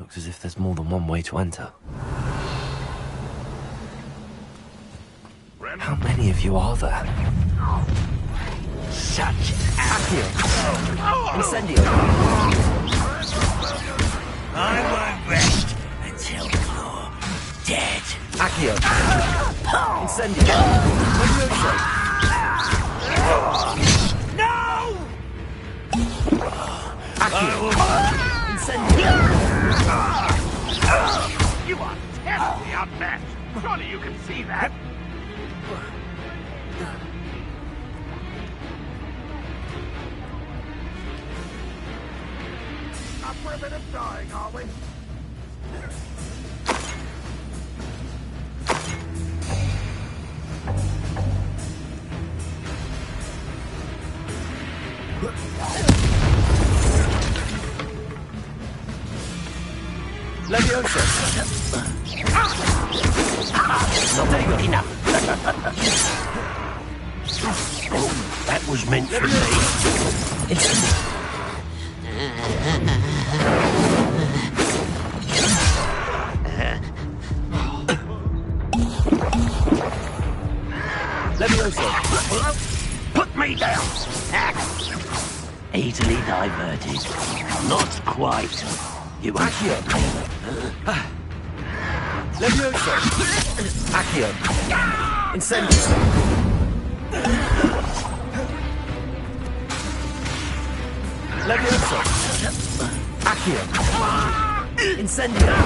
Looks as if there's more than one way to enter. How many of you are there? Such Accio! Incendio! I won't rest until you're dead. Accio! Incendio! Furioso! No! Accio! Incendio! You are terribly outmatched. Surely you can see that. Up for a bit of dying, are we? Leviosa! Not enough. Oh, that was meant for me. Leviosa! Put me down. Easily diverted. Not quite. You Accio! Leviosa! Accio! Incendio! Leviosa! Accio! Incendio!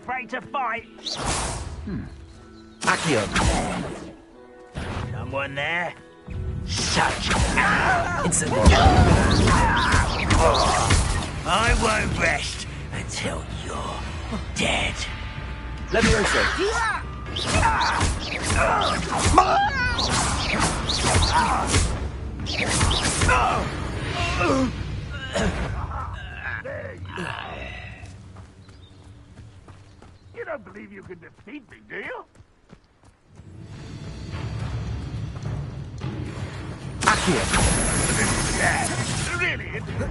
Afraid to fight. Accio! Someone there? such Incendio! I won't rest until you're dead. Leviosa! You don't believe you can defeat me, do you? Accio! Yeah, really, isn't it?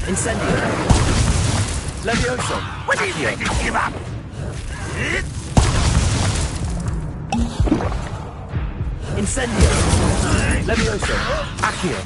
Incendio! Leviosa! What do you think? Give up! Incendio! Leviosa! Accio!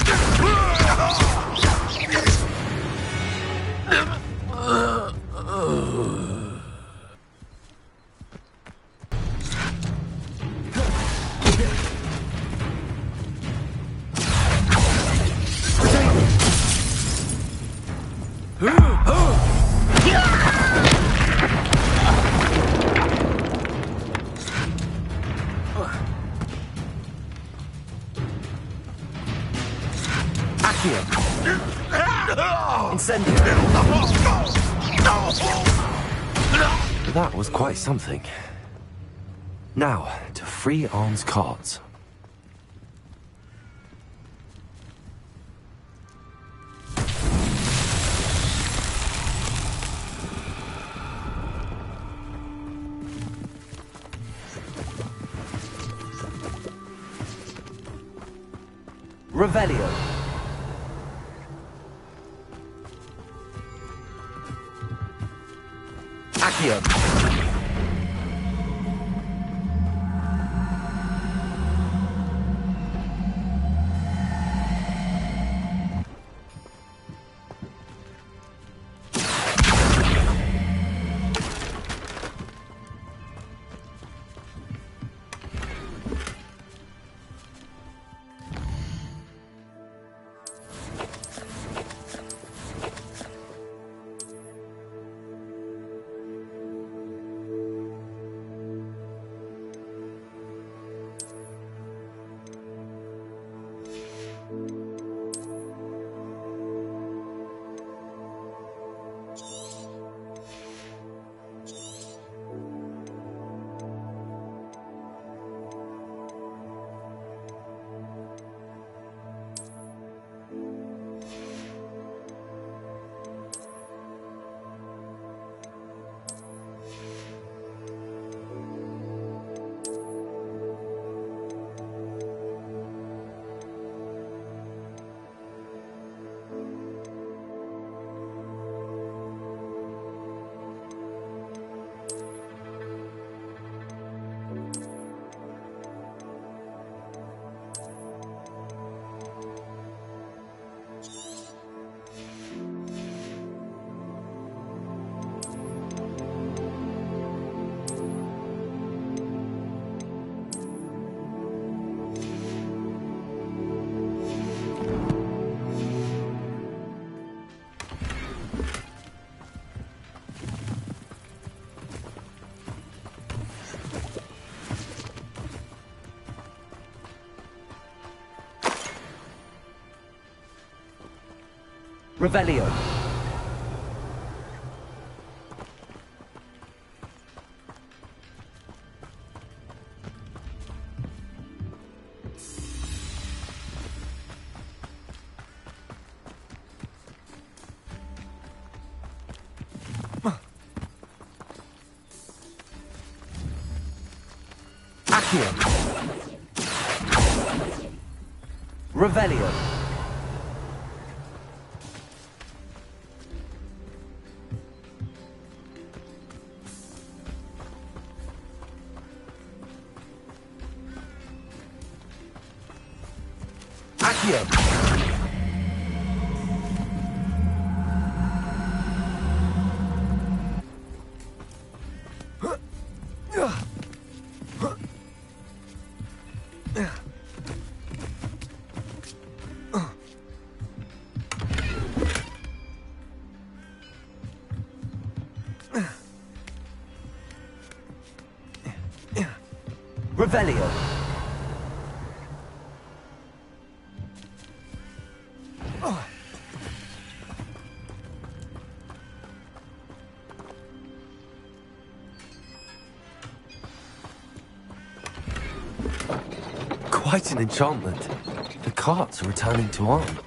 Incendio! That was quite something. Now, to free Arn's cards. Revelio. Accio. Revelio. Accio. Revelio. Accio. Revelio. Quite an enchantment. The carts are returning to Arm.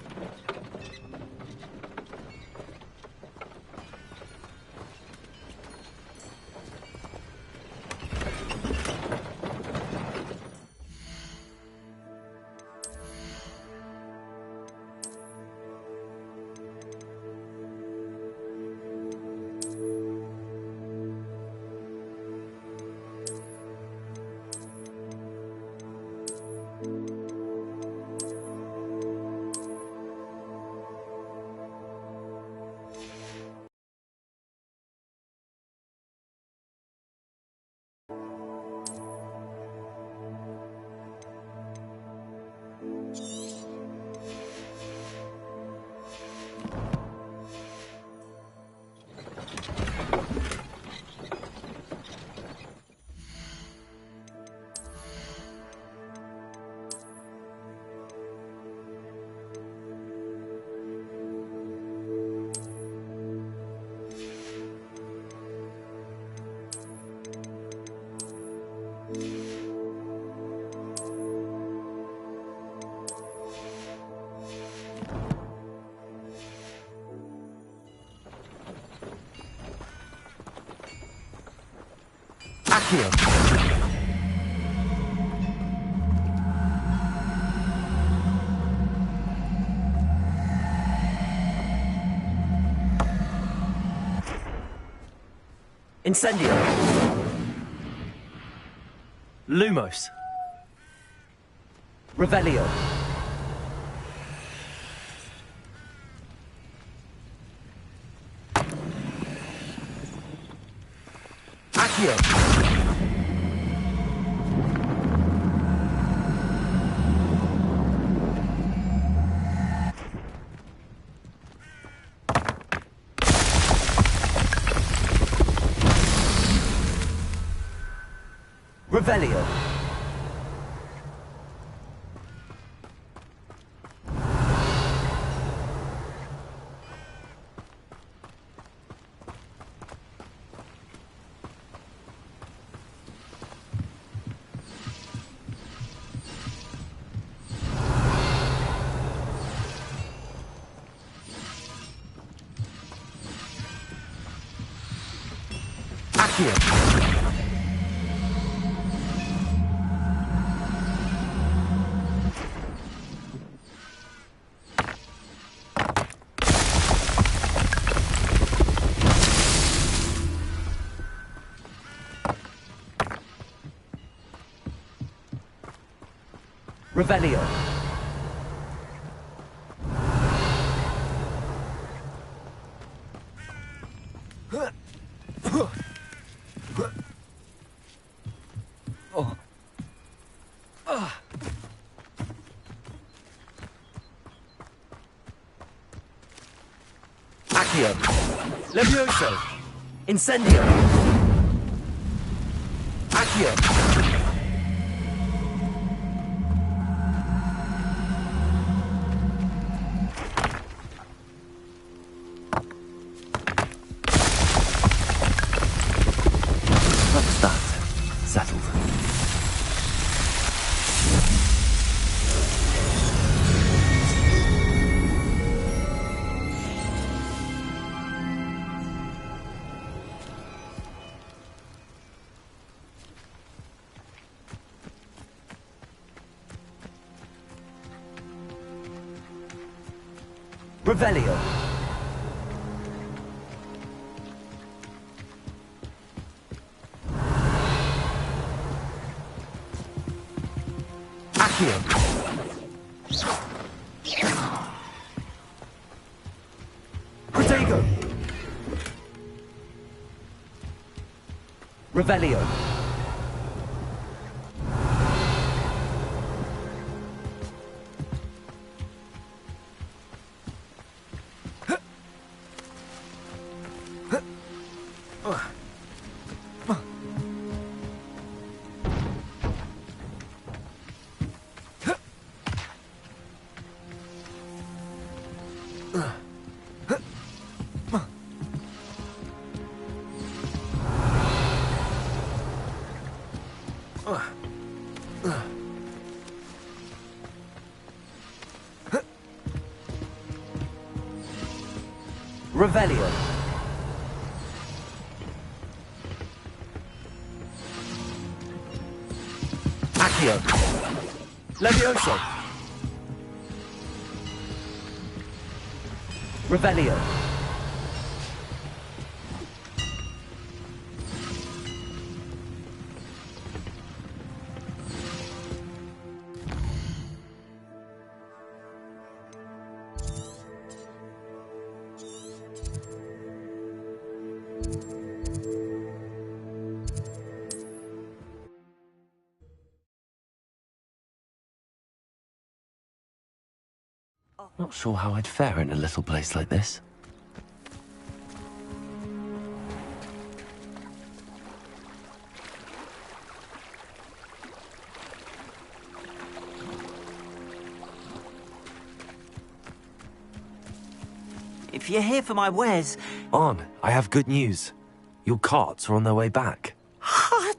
Accio. Incendio. Lumos. Revelio. Accio. Revelio. Accio. Revelio. Oh. Accio. Levioso. Incendio. Accio. Revelio. Accio. Protego. Revelio. Revelio. Accio. Levioso. Revelio. Not sure how I'd fare in a little place like this. If you're here for my wares... On, I have good news. Your carts are on their way back. I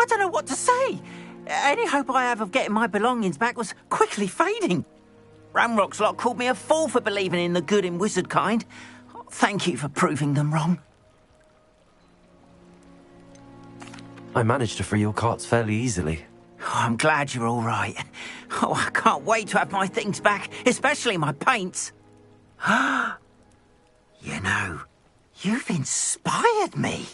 don't know what to say. Any hope I have of getting my belongings back was quickly fading. Ramrock's lot called me a fool for believing in the good in wizard kind. Thank you for proving them wrong. I managed to free your carts fairly easily. Oh, I'm glad you're all right. Oh, I can't wait to have my things back, especially my paints. You know, you've inspired me.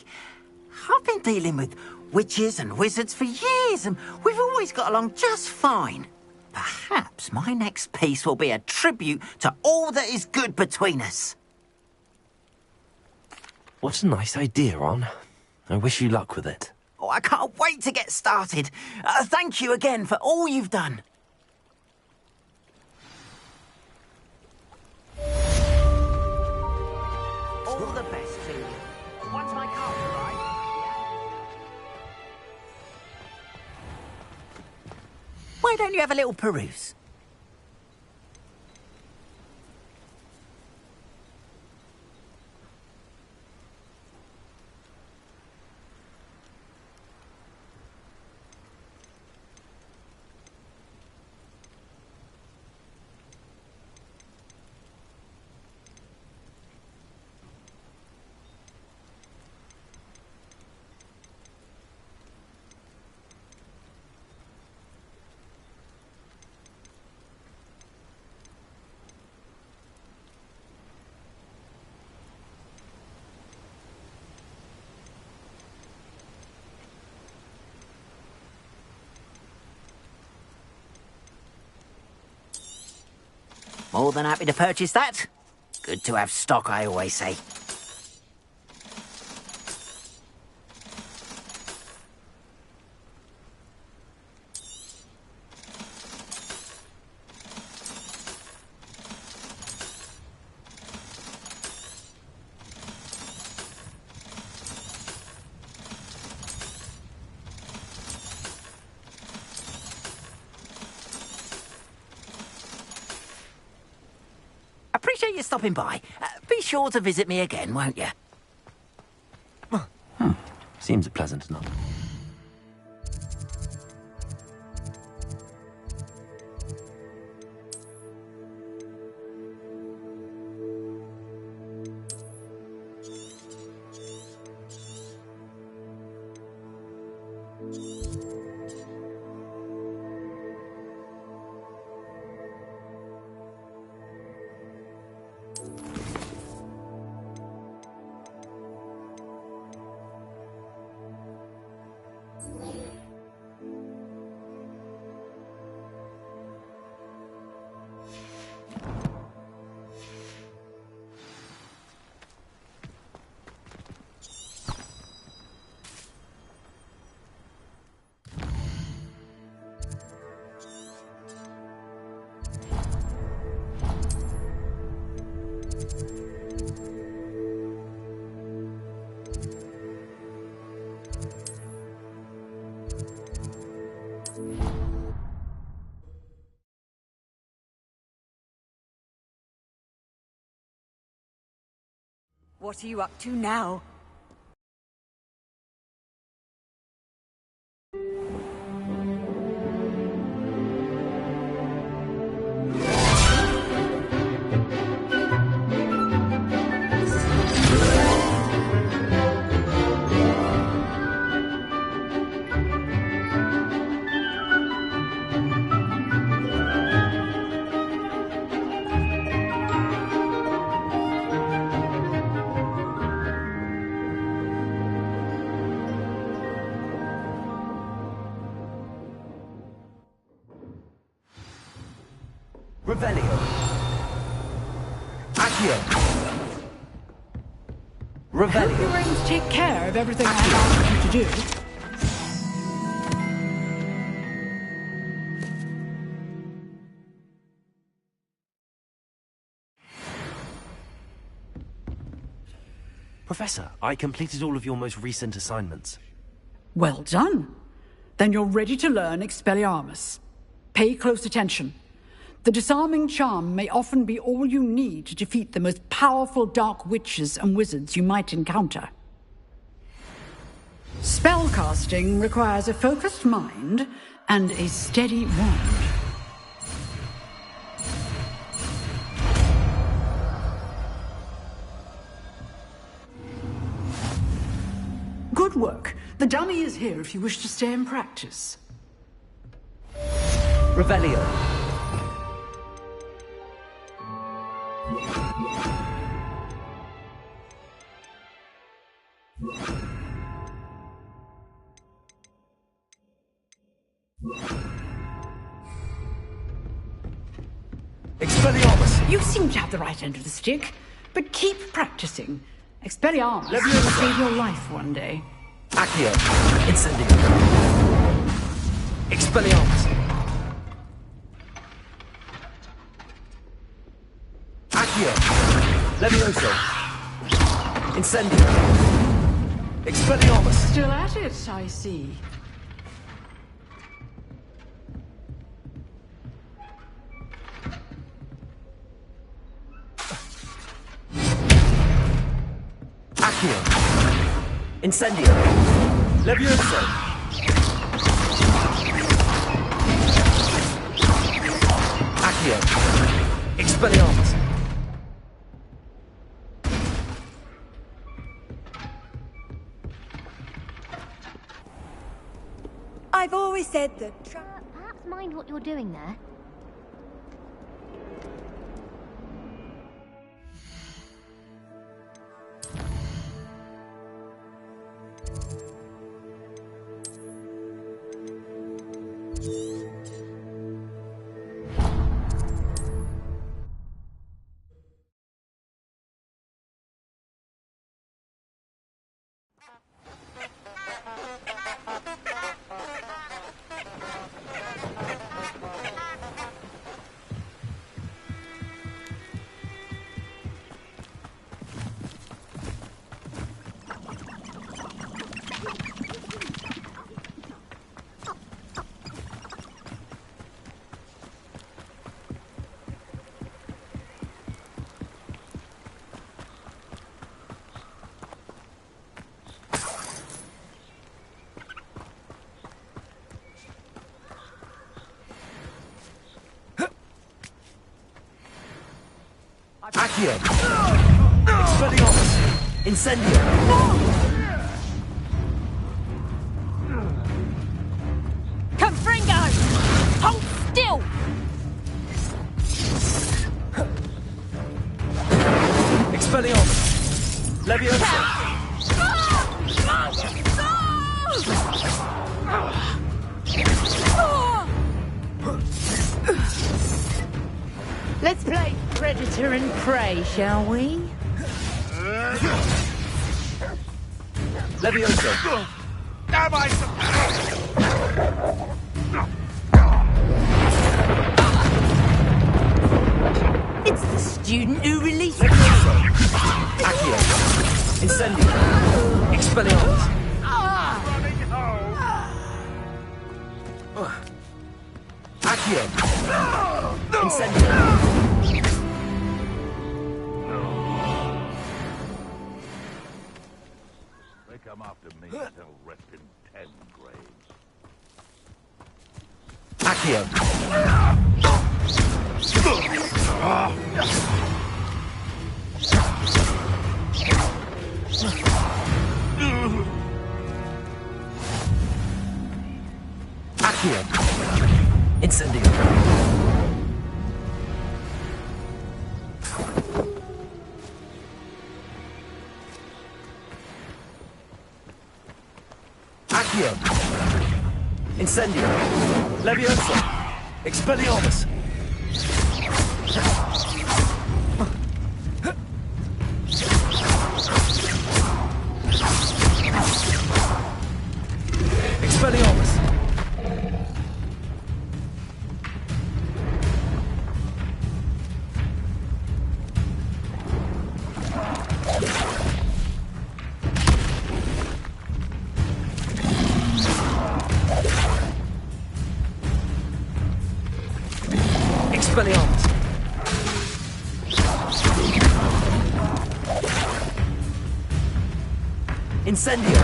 I've been dealing with witches and wizards for years, and we've always got along just fine. Perhaps my next piece will be a tribute to all that is good between us. What a nice idea, Ron. I wish you luck with it. Oh, I can't wait to get started. Thank you again for all you've done. All the best to you. Once my car's arrived... Why don't you have a little peruse? More than happy to purchase that. Good to have stock, I always say. Appreciate you stopping by. Be sure to visit me again, won't you? Seems pleasant enough. What are you up to now? Revelio. Accio. Revelio. You're going to take care of everything I asked you to do. Professor, I completed all of your most recent assignments. Well done. Then you're ready to learn Expelliarmus. Pay close attention. The disarming charm may often be all you need to defeat the most powerful dark witches and wizards you might encounter. Spellcasting requires a focused mind and a steady wand. Good work. The dummy is here if you wish to stay and practice. Revelio. Expelliarmus! You seem to have the right end of the stick, but keep practicing. Expelliarmus will save your life one day. Accio. Incendio. Expelliarmus. Accio. Levioso. Incendio. Expelliarmus. Still at it, I see. Accio. Incendio. Levioso. Accio. Expelliarmus. I've always said that... Perhaps mind what you're doing there. Accio. Expelliarmus. Incendio. Confringo! Hold still! Expelliarmus. Levioso. Let's play predator and prey, shall we? Levioso. Am I It's the student who released Levioso. Accio. Incendio. Expelliarmus. running home? Accio. Incendio. come after me, they'll rest in 10 graves. Accio. Accio. Incendio. Accio. Incendio. Leviosa. Expelliarmus. Expelliarmus. Expelliarmus. Incendio.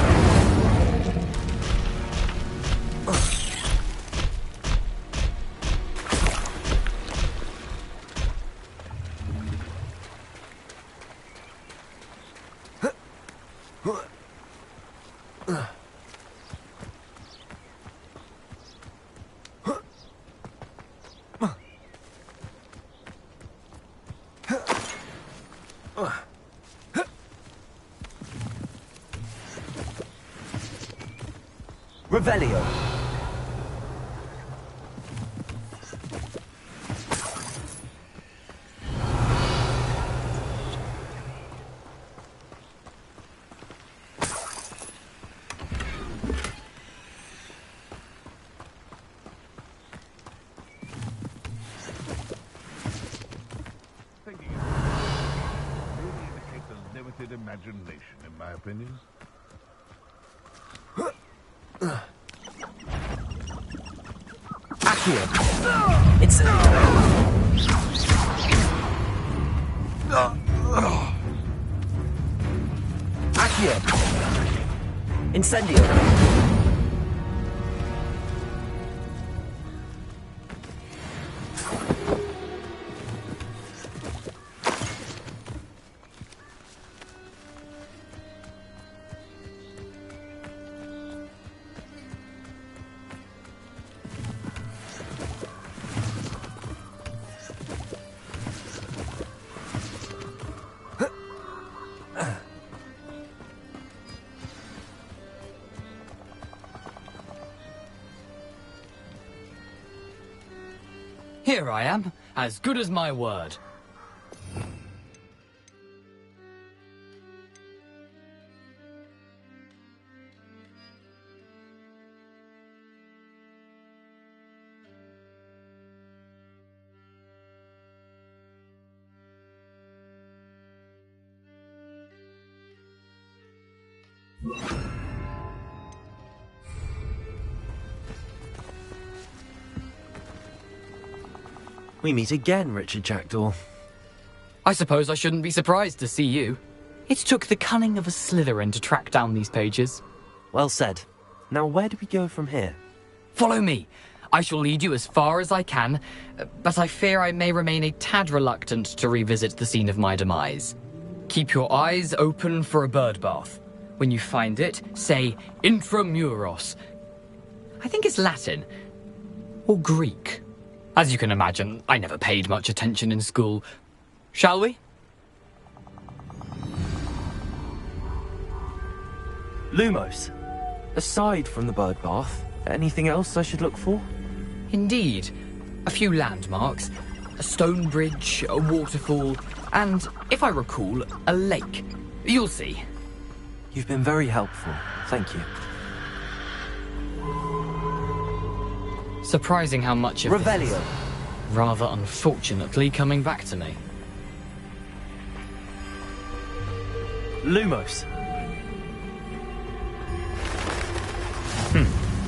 Revelio. Thinking really indicates a limited imagination, in my opinion. Accio. Incendio. Accio. Incendio. Here I am, as good as my word. We meet again, Richard Jackdaw. I suppose I shouldn't be surprised to see you. It took the cunning of a Slytherin to track down these pages. Well said. Now where do we go from here? Follow me. I shall lead you as far as I can, but I fear I may remain a tad reluctant to revisit the scene of my demise. Keep your eyes open for a bird bath. When you find it, say intramuros. I think it's Latin. Or Greek. As you can imagine, I never paid much attention in school. Shall we? Lumos. Aside from the bird bath, anything else I should look for? Indeed. A few landmarks. A stone bridge, a waterfall, and, if I recall, a lake. You'll see. You've been very helpful. Thank you. Surprising how much of this Revelio. is, rather unfortunately, coming back to me. Lumos.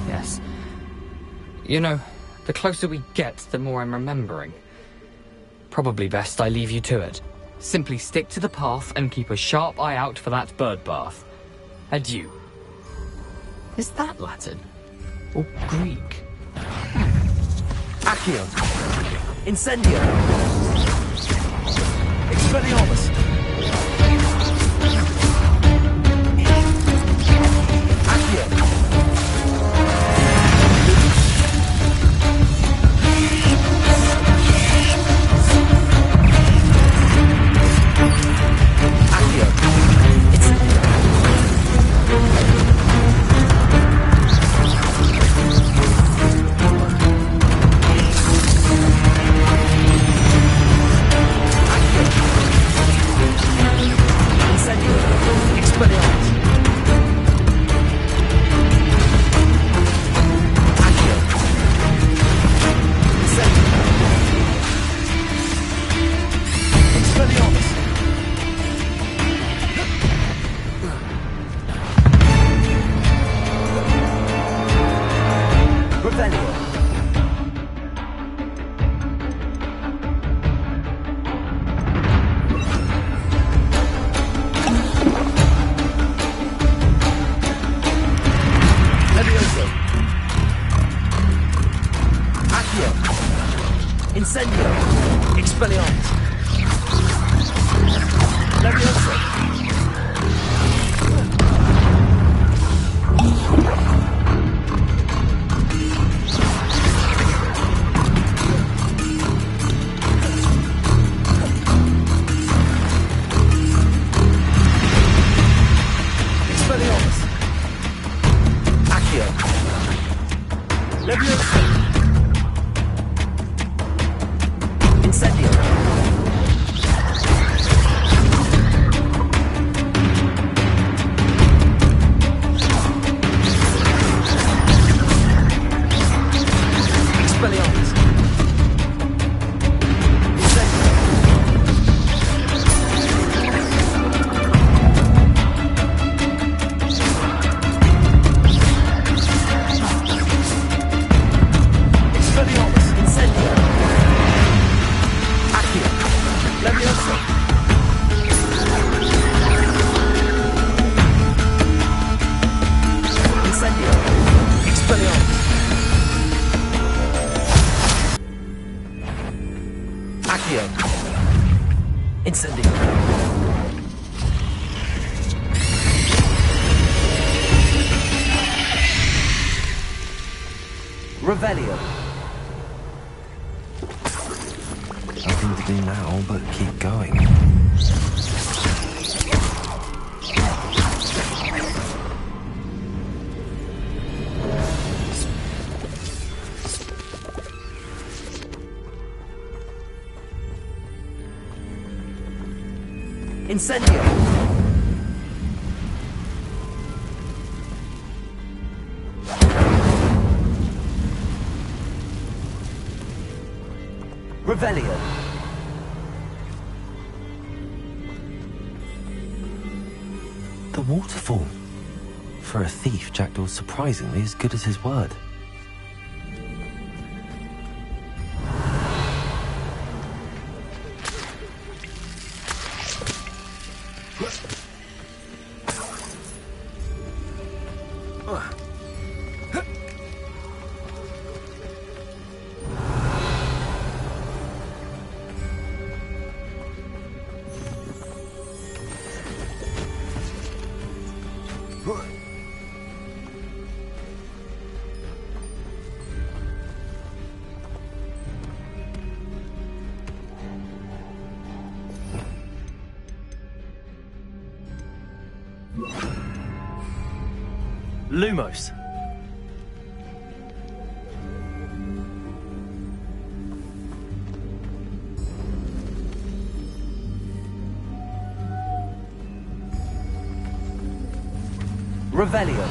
Yes. You know, the closer we get, the more I'm remembering. Probably best I leave you to it. Simply stick to the path and keep a sharp eye out for that bird bath. Adieu. Is that Latin? Or Greek? Accio. Incendio. Expelliarmus. Accio. Incendio! Expelliarmus! Levioso! Expelliarmus! Accio! Levioso! Incendio! Expelliarmus! Expelliarmus! Incendio! Accio! Levioso! Incendio! Expelliarmus! Accio! Incendio! Revelio! Nothing to do now but keep going. Incendio! Revelio! The waterfall. For a thief, Jackdaw's surprisingly as good as his word. Lumos. Revelio.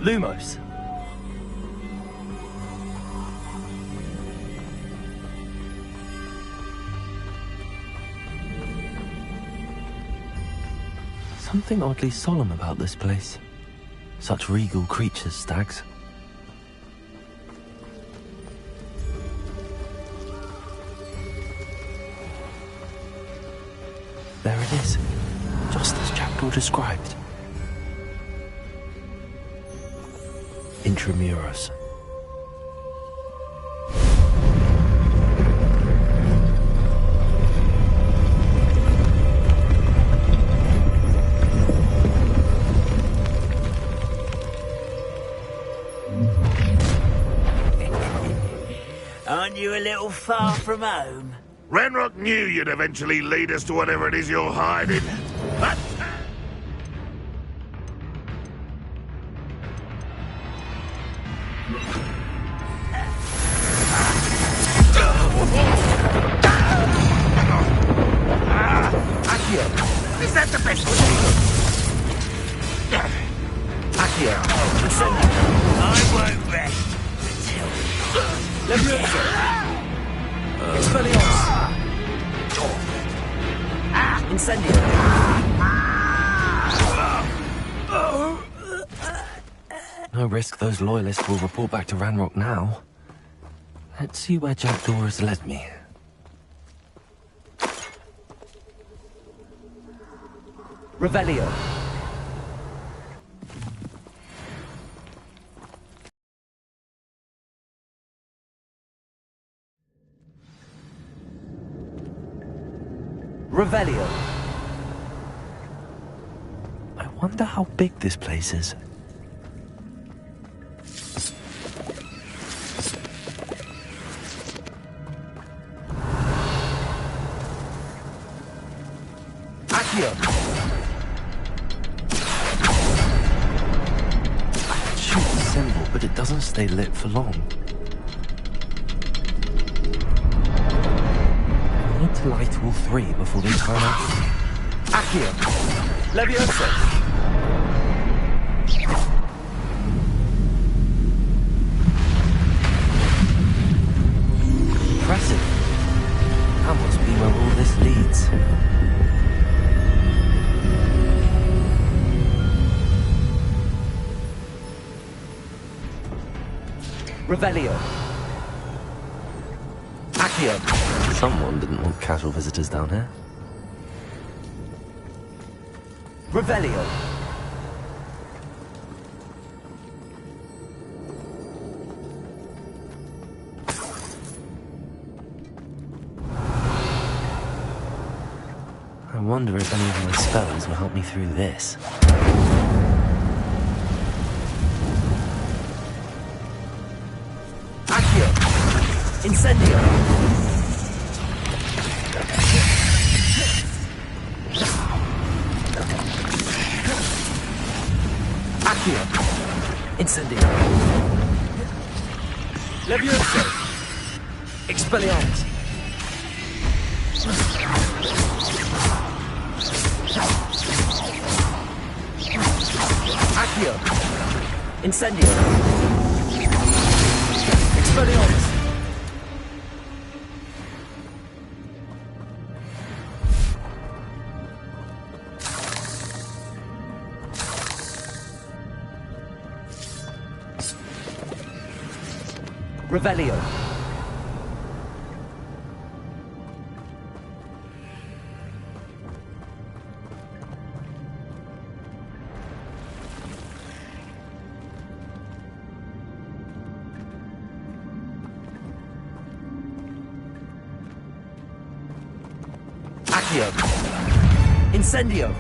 Lumos. something oddly solemn about this place. Such regal creatures, stags. There it is, just as Jackdaw described. Intramuros. Aren't you a little far from home? Ranrock knew you'd eventually lead us to whatever it is you're hiding. But Accio! is that the best way? Accio! I won't rest until... Levioso! Expelliarmus! Incendio! No risk those loyalists will report back to Ranrock now. Let's see where Jackdaw has led me. Revelio. Revelio. I wonder how big this place is. Accio. I can shoot the symbol, but it doesn't stay lit for long. I need to light all three before they turn off. Accio. Levioso. Impressive. That must be where all this leads. Revelio. Accio. Someone didn't want casual visitors down here. Revelio. I wonder if any of my spells will help me through this. Accio. Incendio. Accio. Incendio. Levioso. Expelliarmus. Accio. Incendio. Expelliarmus. Revelio. Accio. Incendio.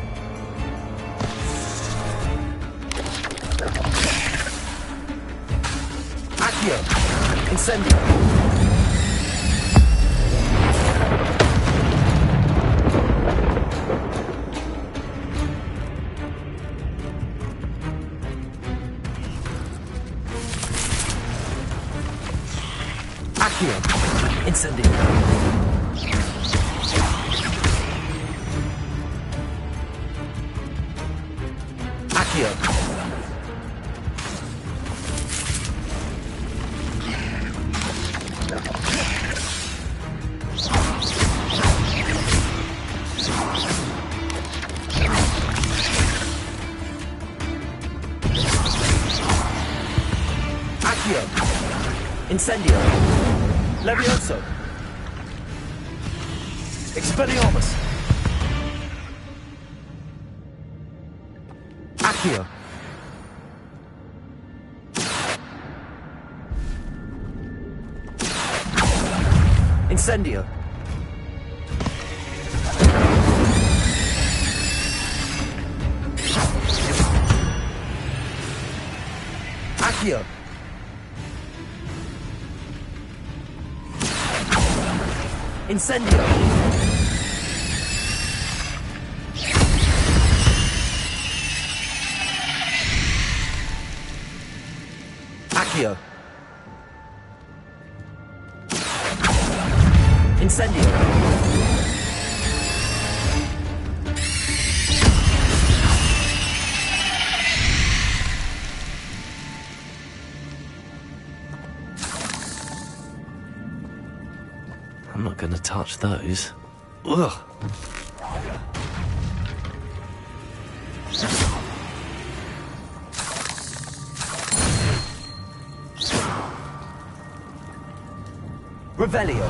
Accio. Incendio. Accio. Incendio. Accio. Incendio. Levioso. Expelliarmus. Accio. Incendio. Accio. Incendio. Accio. Incendio. I'm not going to touch those. Ugh. Revelio.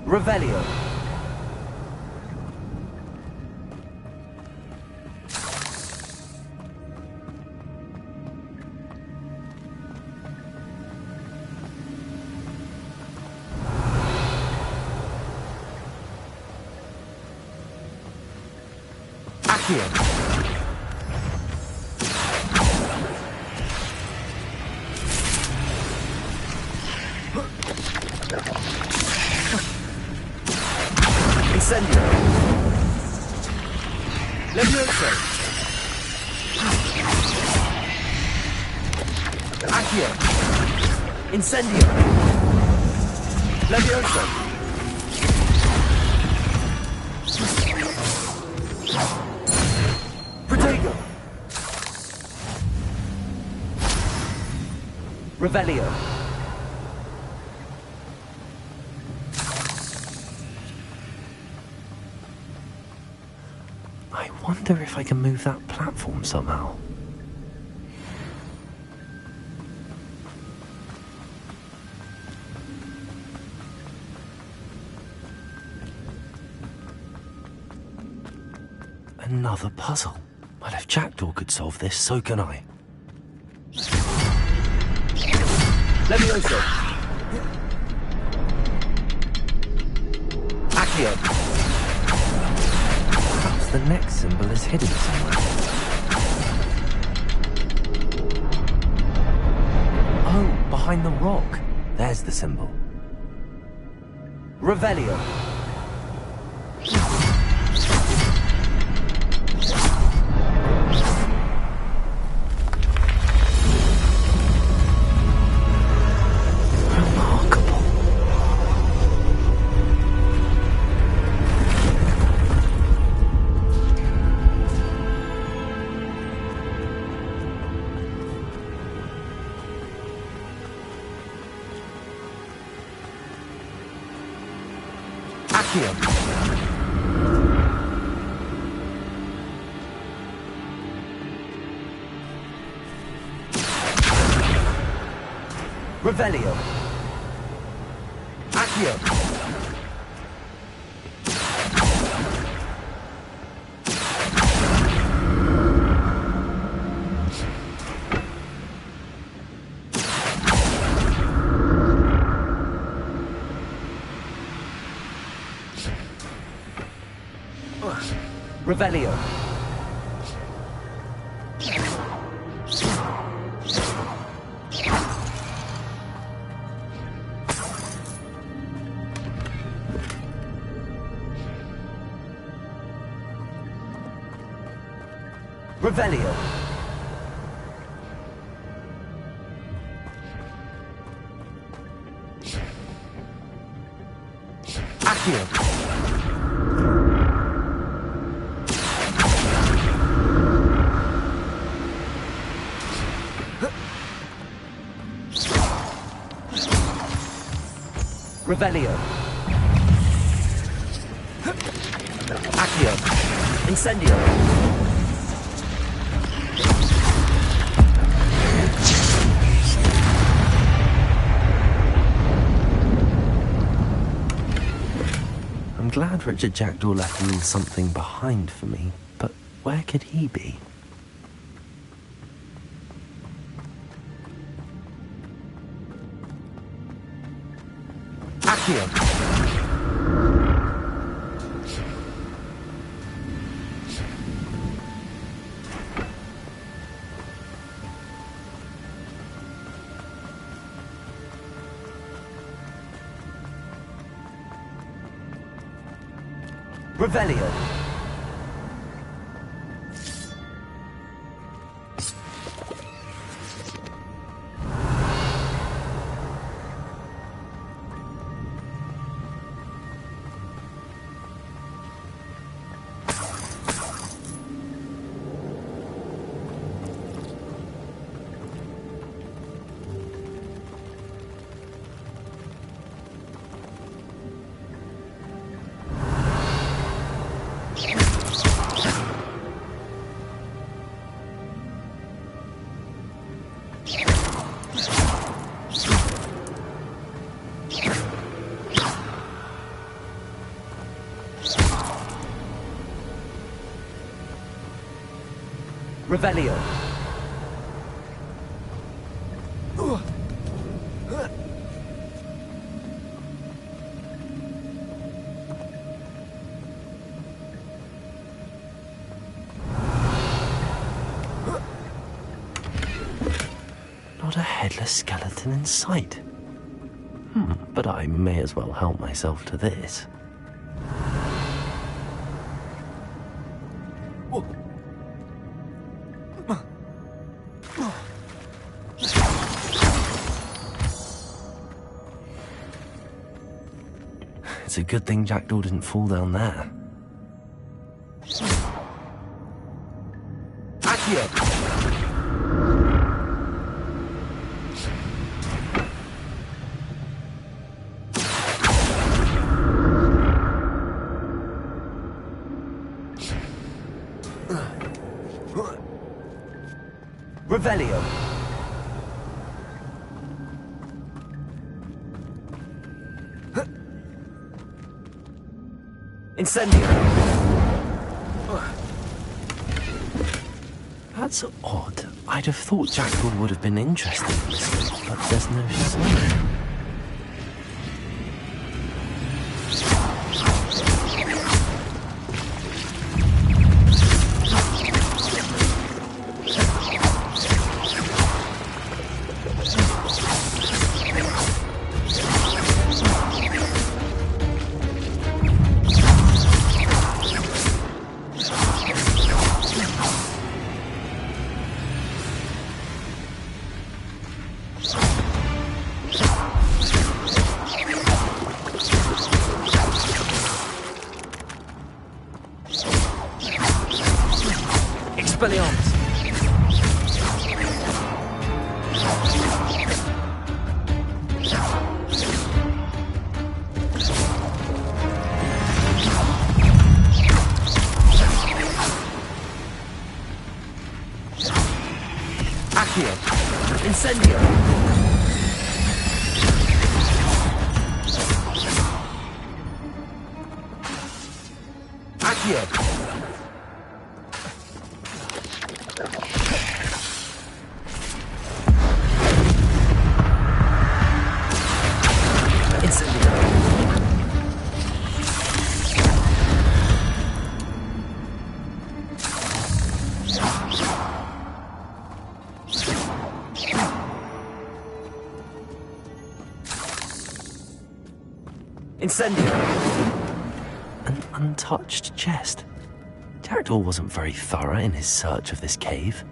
Revelio. Accio. Incendio. Levioso. Accio. Incendio. Levioso. Protego. Revelio. I wonder if I can move that platform somehow. Another puzzle. Well, if Jackdaw could solve this, so can I. Levioso. Accio. Perhaps the next symbol is hidden somewhere. Oh, behind the rock. There's the symbol. Revelio. Accio. Revelio. Accio. Revelio. Revelio. Accio. Revelio. Accio. Incendio. I'm glad Richard Jackdaw left a little something behind for me, but where could he be? Accio. Revelio. Revelio. Not a headless skeleton in sight. But I may as well help myself to this. It's a good thing Jackdaw didn't fall down there. Accio. Revelio. Incendio. That's odd. I'd have thought Jackdaw would have been interested in this, but there's no sign. Expelliarmus. Accio. Incendio. Accio. Incendio. An untouched chest. Terator wasn't very thorough in his search of this cave.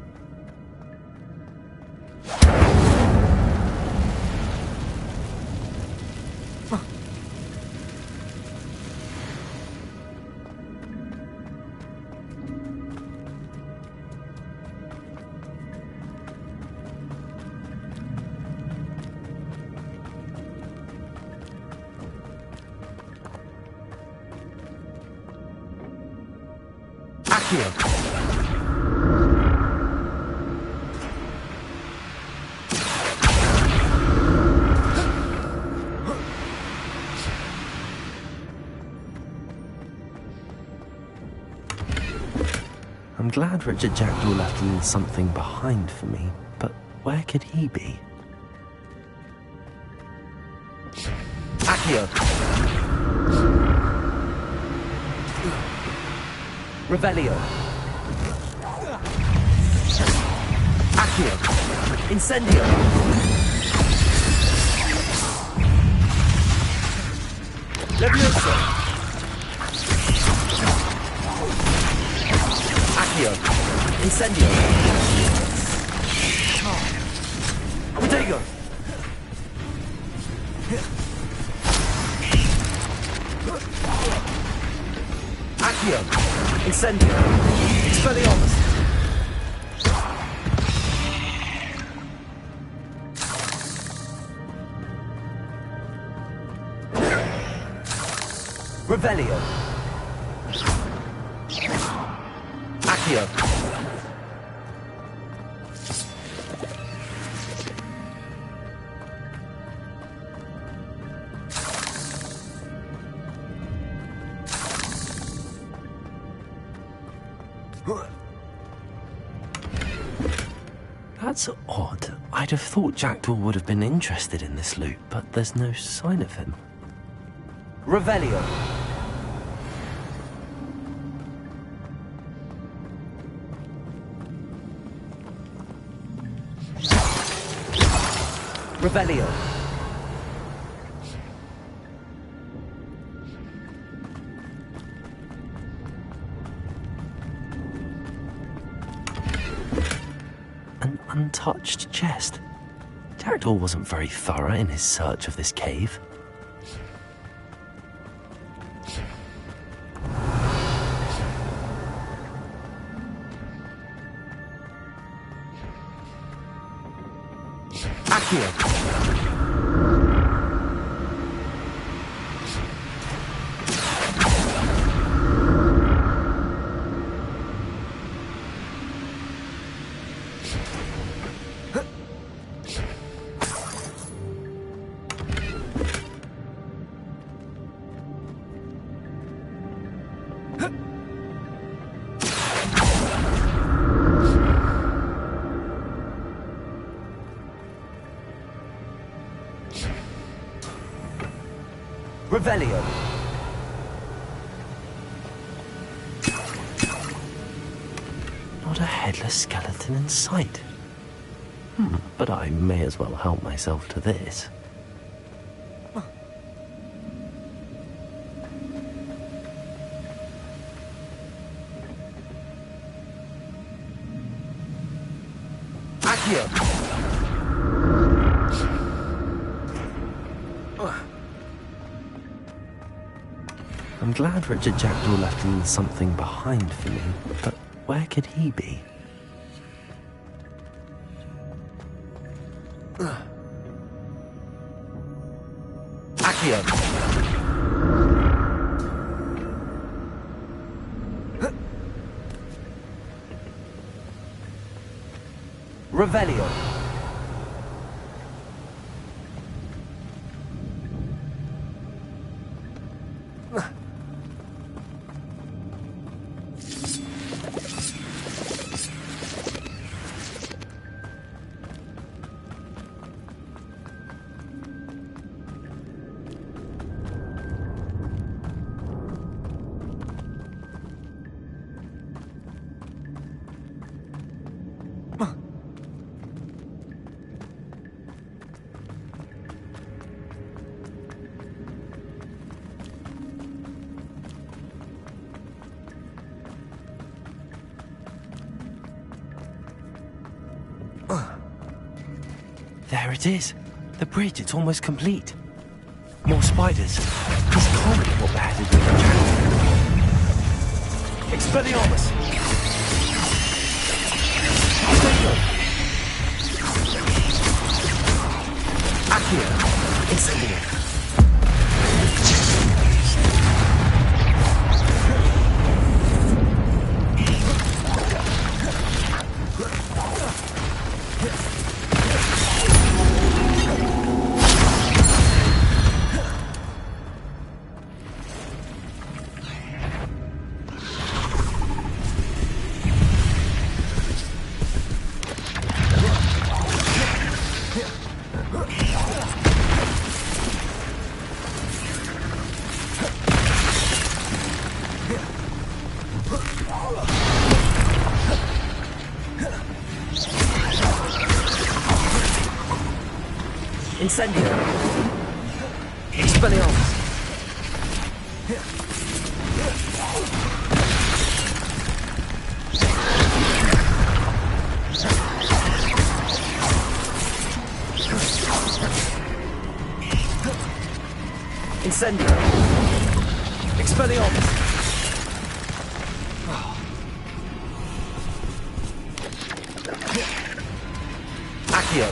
I'm glad Richard Jackdaw left a little something behind for me, but where could he be? Accio. Revelio. Accio. Incendio. Levioso. Accio. Incendio. Protego. Accio. Incendio. Expelliarmus. Revelio. Accio. That's odd. I'd have thought Jackdaw would have been interested in this loot, but there's no sign of him. Revelio. Revelio. An untouched chest. Jackdaw wasn't very thorough in his search of this cave. Accio. Revelio. Not a headless skeleton in sight. But I may as well help myself to this. Accio. I'm glad Richard Jackdaw left a little something behind for me, but where could he be? Accio. Revelio. There it is. The bridge, it's almost complete. More spiders. These can't be what beheaded with the jackal. Expelliarmus! Accio! Incendio! Incendio! Expelliarmus! Incendio! Expelliarmus! Accio!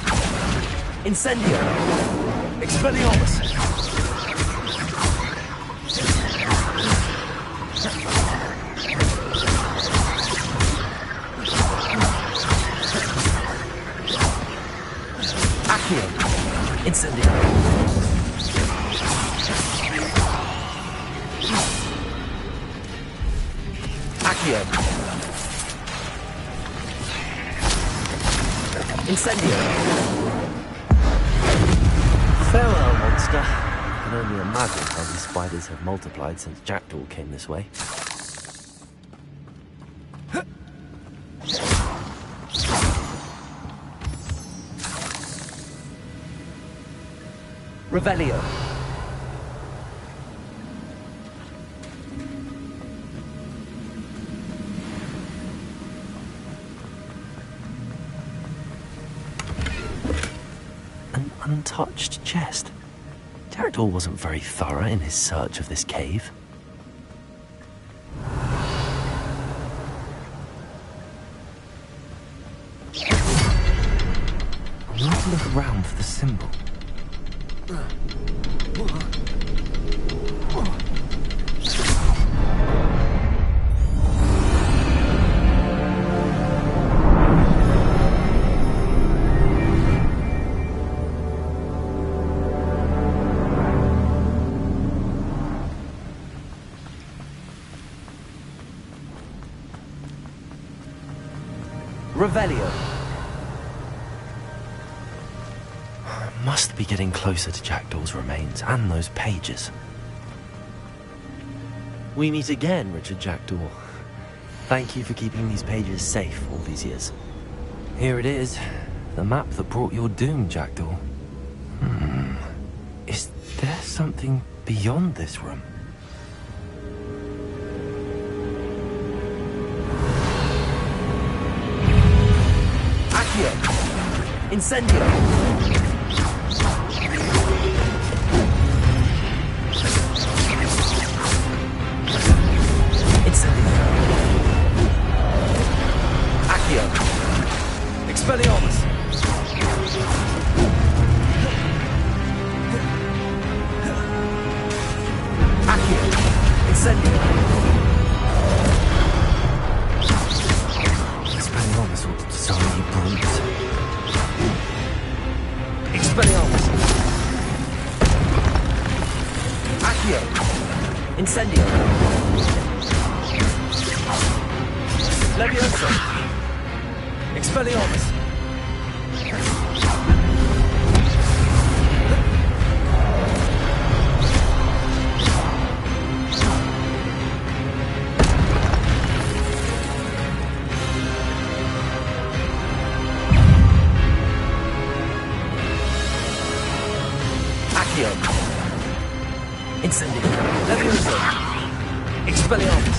Incendio! Expelliarmus! Accio! Incendio! Accio! Incendio! Farewell, monster. I can only imagine how these spiders have multiplied since Jackdaw came this way. Revelio! An untouched chest. Jackdaw wasn't very thorough in his search of this cave. I need to look around for the symbol. Revelio! Must be getting closer to Jackdaw's remains and those pages. We meet again, Richard Jackdaw. Thank you for keeping these pages safe all these years. Here it is, the map that brought your doom, Jackdaw. Is there something beyond this room? Accio! Incendio! Accio! Expelliarmus! Accio! Incendio! Expelliarmus ought to disarm you brutes. Expelliarmus! Accio! Incendio! Levioso! Expelliarmus! Accio! Incendio! Levioso! Expelliarmus!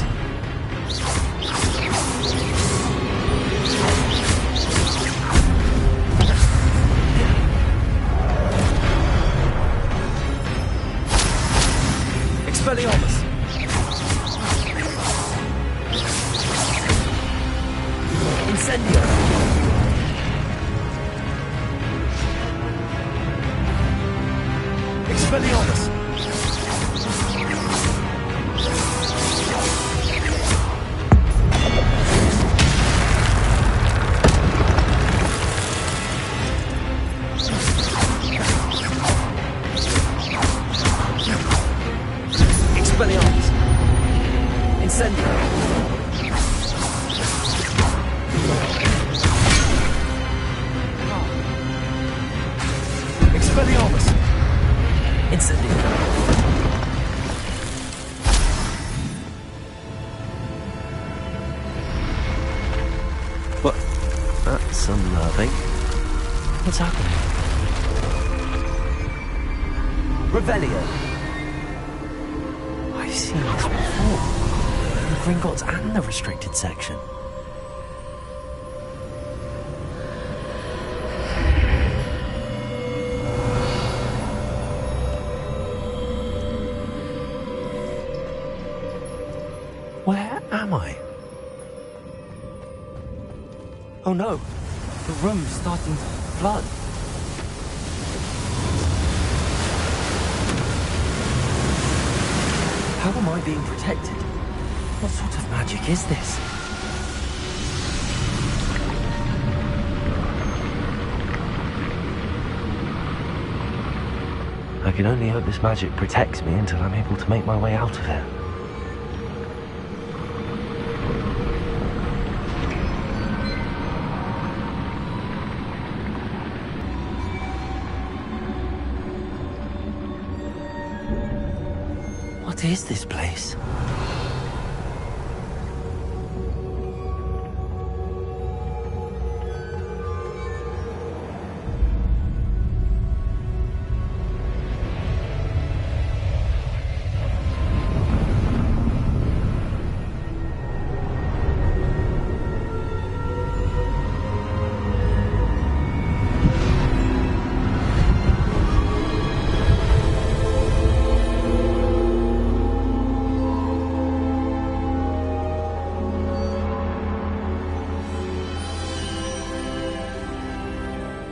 Incendio! Expelliarmus! Expelliarmus! Incendio! Expelliarmus! Incendio! What? That's unnerving. What's happening? Revelio! I've seen this before. The Gringotts and the restricted section. Where am I? Oh no, the room's starting to flood. How am I being protected? What sort of magic is this? I can only hope this magic protects me until I'm able to make my way out of here. What is this place?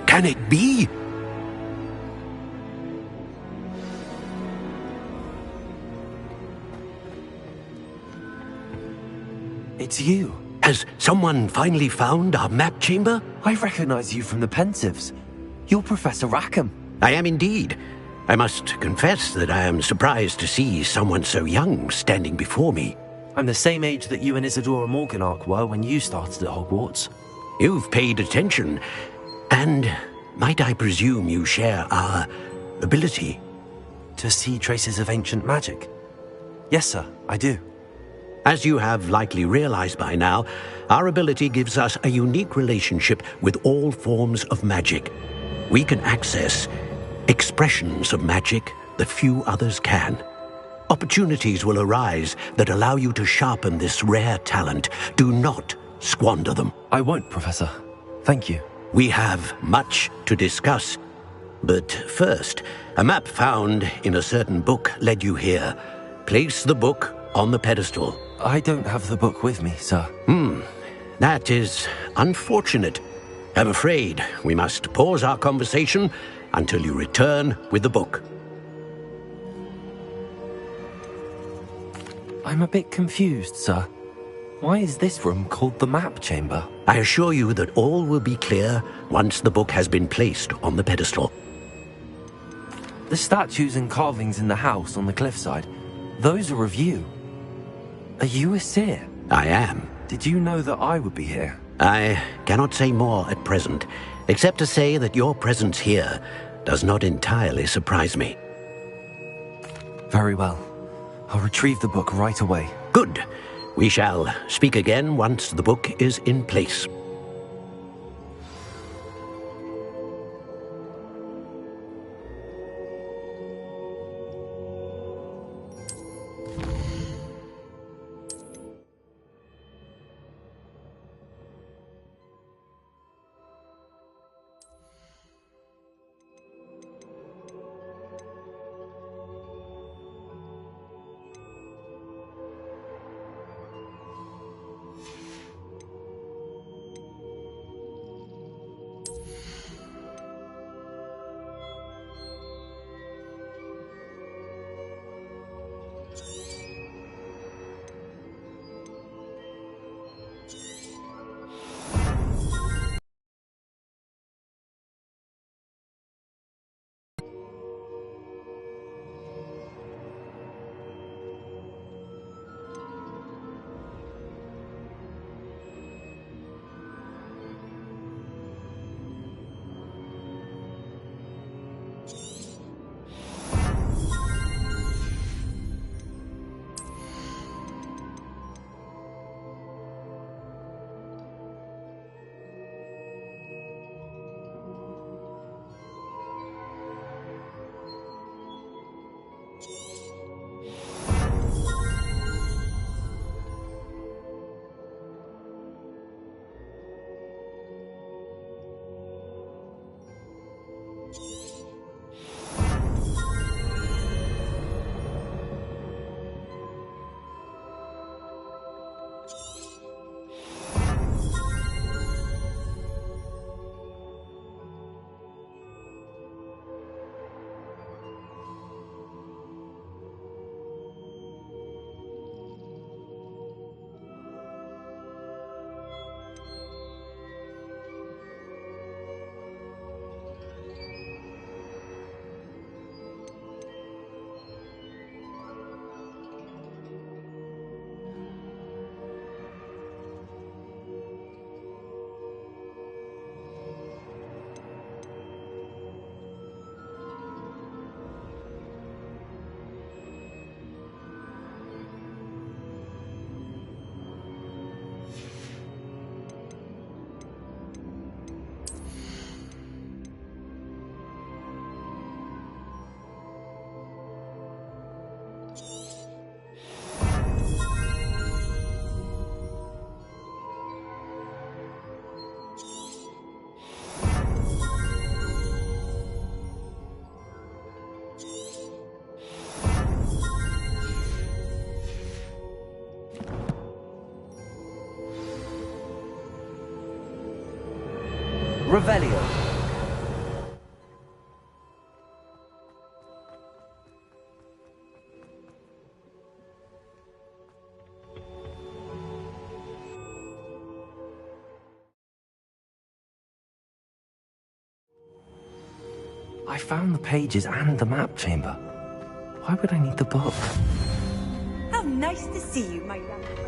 Can it be? It's you. Has someone finally found our map chamber? I recognize you from the Pensives. You're Professor Rackham. I am indeed. I must confess that I am surprised to see someone so young standing before me. I'm the same age that you and Isadora Morganach were when you started at Hogwarts. You've paid attention, and might I presume you share our ability? To see traces of ancient magic? Yes, sir, I do. As you have likely realized by now, our ability gives us a unique relationship with all forms of magic. We can access expressions of magic that few others can. Opportunities will arise that allow you to sharpen this rare talent. Do not squander them. I won't, Professor. Thank you. We have much to discuss. But first, a map found in a certain book led you here. Place the book on the pedestal. I don't have the book with me, sir. That is unfortunate. I'm afraid we must pause our conversation until you return with the book. I'm a bit confused, sir. Why is this room called the map chamber? I assure you that all will be clear once the book has been placed on the pedestal. The statues and carvings in the house on the cliffside, those are of you. Are you a seer? I am. Did you know that I would be here? I cannot say more at present, except to say that your presence here does not entirely surprise me. Very well. I'll retrieve the book right away. Good. We shall speak again once the book is in place. Revelio. I found the pages and the map chamber. Why would I need the book? How nice to see you, my young friend.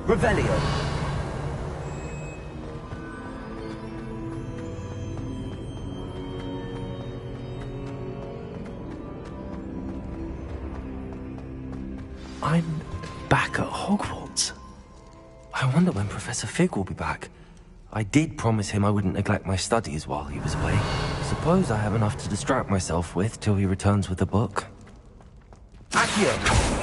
Revelio. I'm back at Hogwarts. I wonder when Professor Fig will be back. I did promise him I wouldn't neglect my studies while he was away. Suppose I have enough to distract myself with till he returns with the book. Accio.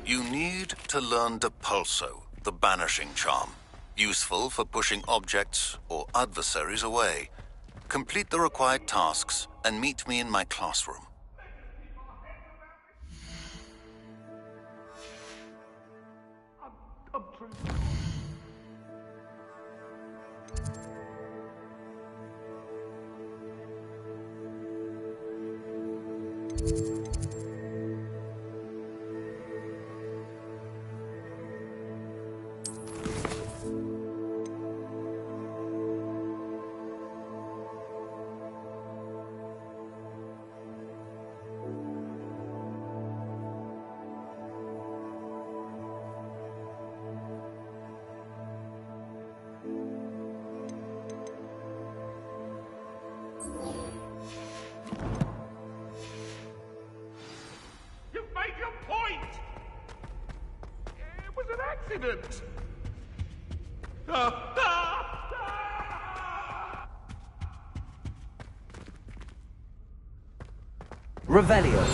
You need to learn Depulso, the banishing charm. Useful for pushing objects or adversaries away. Complete the required tasks and meet me in my classroom. Accident! Revelio.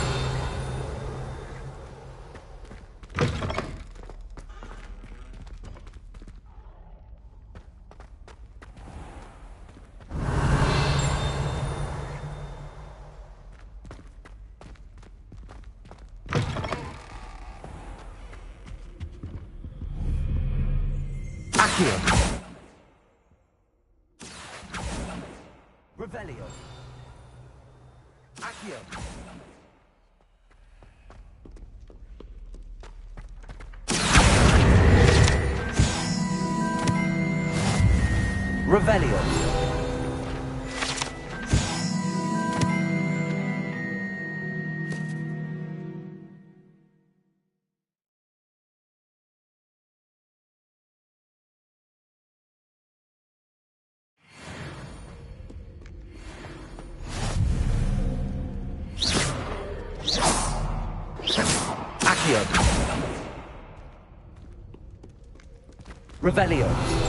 Revelio. Accio. Revelio. Revelio.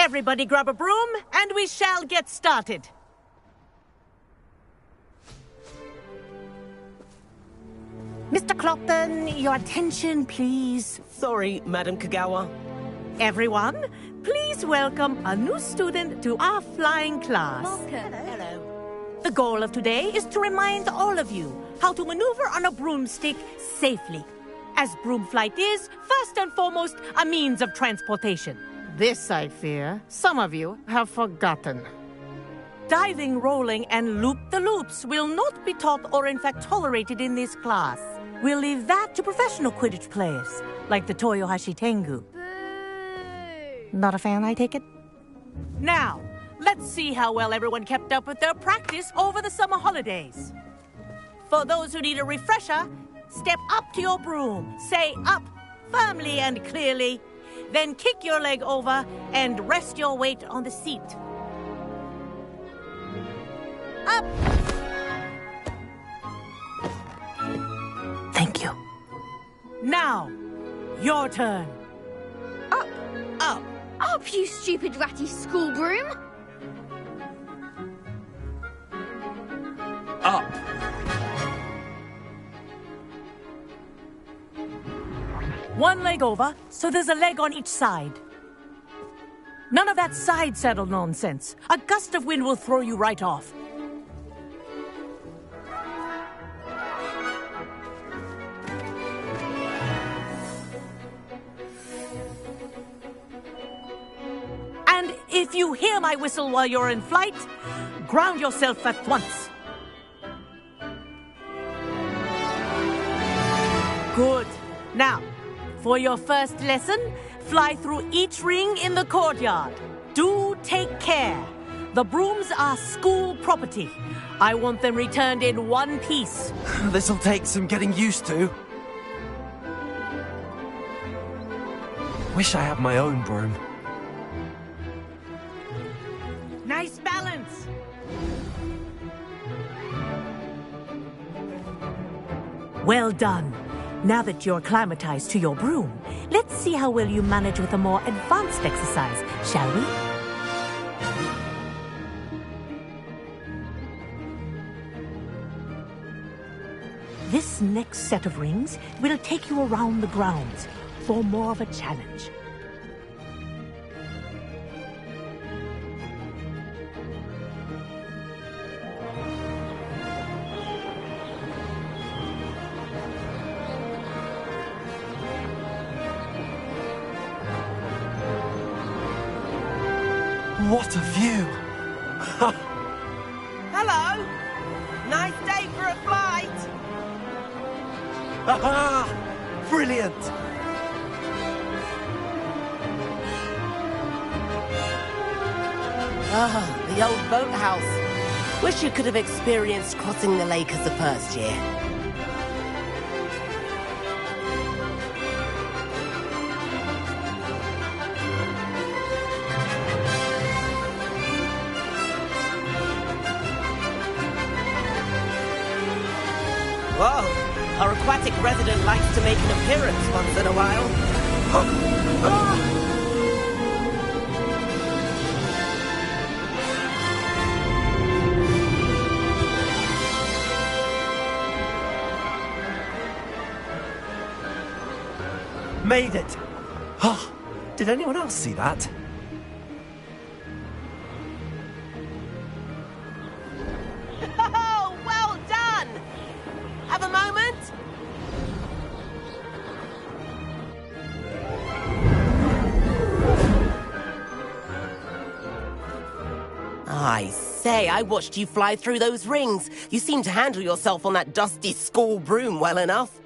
Everybody grab a broom, and we shall get started. Mr. Clopton, your attention, please. Sorry, Madam Kagawa. Everyone, please welcome a new student to our flying class. Welcome. Hello. The goal of today is to remind all of you how to maneuver on a broomstick safely. As broom flight is, first and foremost, a means of transportation. This, I fear, some of you have forgotten. Diving, rolling, and loop-the-loops will not be taught or in fact tolerated in this class. We'll leave that to professional Quidditch players, like the Toyohashi Tengu. Not a fan, I take it? Now, let's see how well everyone kept up with their practice over the summer holidays. For those who need a refresher, step up to your broom, say up firmly and clearly, then kick your leg over and rest your weight on the seat. Up! Thank you. Now, your turn. Up! Up! Up, you stupid ratty school broom! Up. One leg over, so there's a leg on each side. None of that side saddle nonsense. A gust of wind will throw you right off. And if you hear my whistle while you're in flight, ground yourself at once. Good. Now, for your first lesson, fly through each ring in the courtyard. Do take care. The brooms are school property. I want them returned in one piece. This'll take some getting used to. Wish I had my own broom. Nice balance. Well done. Now that you're acclimatized to your broom, let's see how well you manage with a more advanced exercise, shall we? This next set of rings will take you around the grounds for more of a challenge. What a view! Hello! Nice day for a flight! Aha! Brilliant! Ah, the old boathouse. Wish you could have experienced crossing the lake as a first year. Whoa, our aquatic resident likes to make an appearance once in a while. Made it! Oh, did anyone else see that? Oh, well done! Have a moment? I say, I watched you fly through those rings. You seem to handle yourself on that dusty school broom well enough.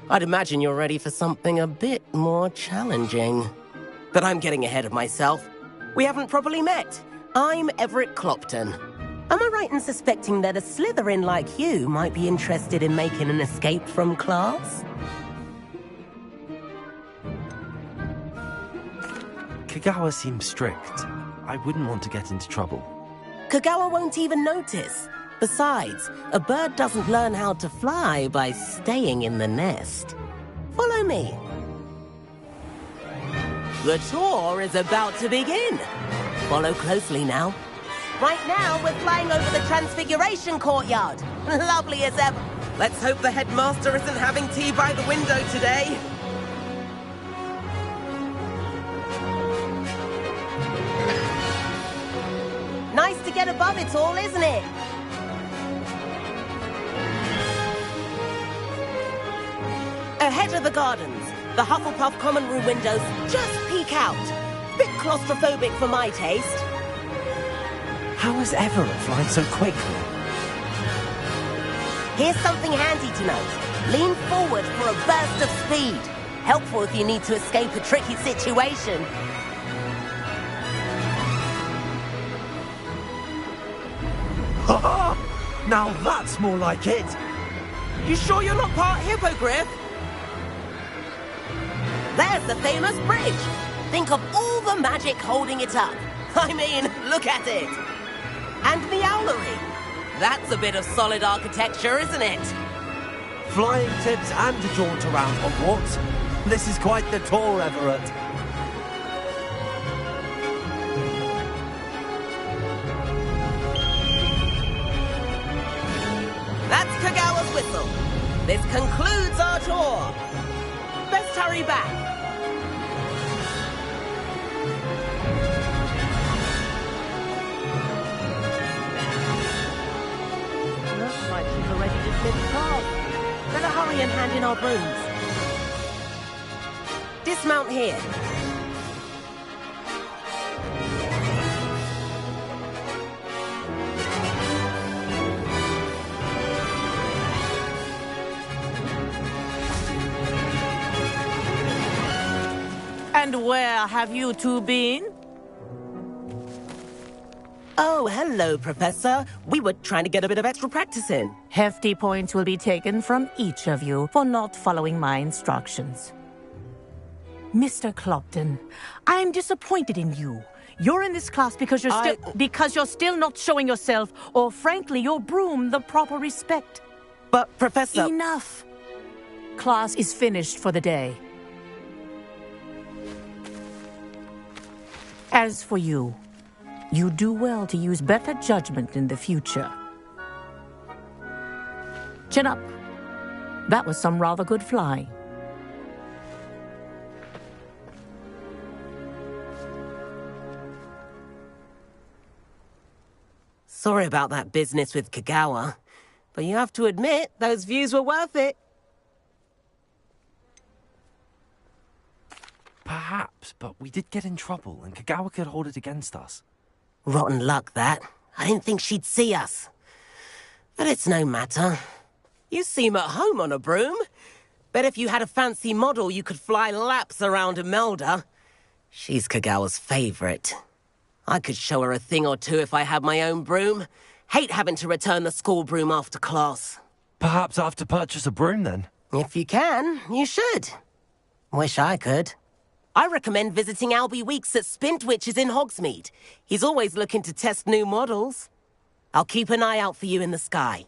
I'd imagine you're ready for something a bit more challenging. But I'm getting ahead of myself. We haven't properly met. I'm Everett Clopton. Am I right in suspecting that a Slytherin like you might be interested in making an escape from class? Kagawa seems strict. I wouldn't want to get into trouble. Kagawa won't even notice. Besides, a bird doesn't learn how to fly by staying in the nest. Follow me. The tour is about to begin. Follow closely now. Right now, we're flying over the Transfiguration Courtyard. Lovely as ever. Let's hope the headmaster isn't having tea by the window today. Nice to get above it all, isn't it? Ahead of the gardens, the Hufflepuff common room windows just peek out. Bit claustrophobic for my taste. How is Everett flying so quickly? Here's something handy to note. Lean forward for a burst of speed. Helpful if you need to escape a tricky situation. Ha! Now that's more like it! You sure you're not part hippogriff? There's the famous bridge. Think of all the magic holding it up. I mean, look at it. And the owlery. That's a bit of solid architecture, isn't it? Flying tips and a jaunt around Hogwarts. This is quite the tour, Everett. That's Kagawa's whistle. This concludes our tour. Best hurry back. Looks like she's already dismissed class. Better hurry and hand in our brooms. Dismount here. And where have you two been? Oh, hello, Professor. We were trying to get a bit of extra practice in. Hefty points will be taken from each of you for not following my instructions. Mr. Clopton, I'm disappointed in you. You're in this class because you're still not showing yourself, or frankly, your broom the proper respect. But, Professor... Enough! Class is finished for the day. As for you, you do well to use better judgment in the future. Chin up. That was some rather good flying. Sorry about that business with Kagawa, but you have to admit, those views were worth it. Perhaps, but we did get in trouble, and Kagawa could hold it against us. Rotten luck, that. I didn't think she'd see us. But it's no matter. You seem at home on a broom. Bet if you had a fancy model, you could fly laps around Imelda. She's Kagawa's favorite. I could show her a thing or two if I had my own broom. Hate having to return the school broom after class. Perhaps I have to purchase a broom, then? If you can, you should. Wish I could. I recommend visiting Albie Weeks at Spintwitches in Hogsmeade. He's always looking to test new models. I'll keep an eye out for you in the sky.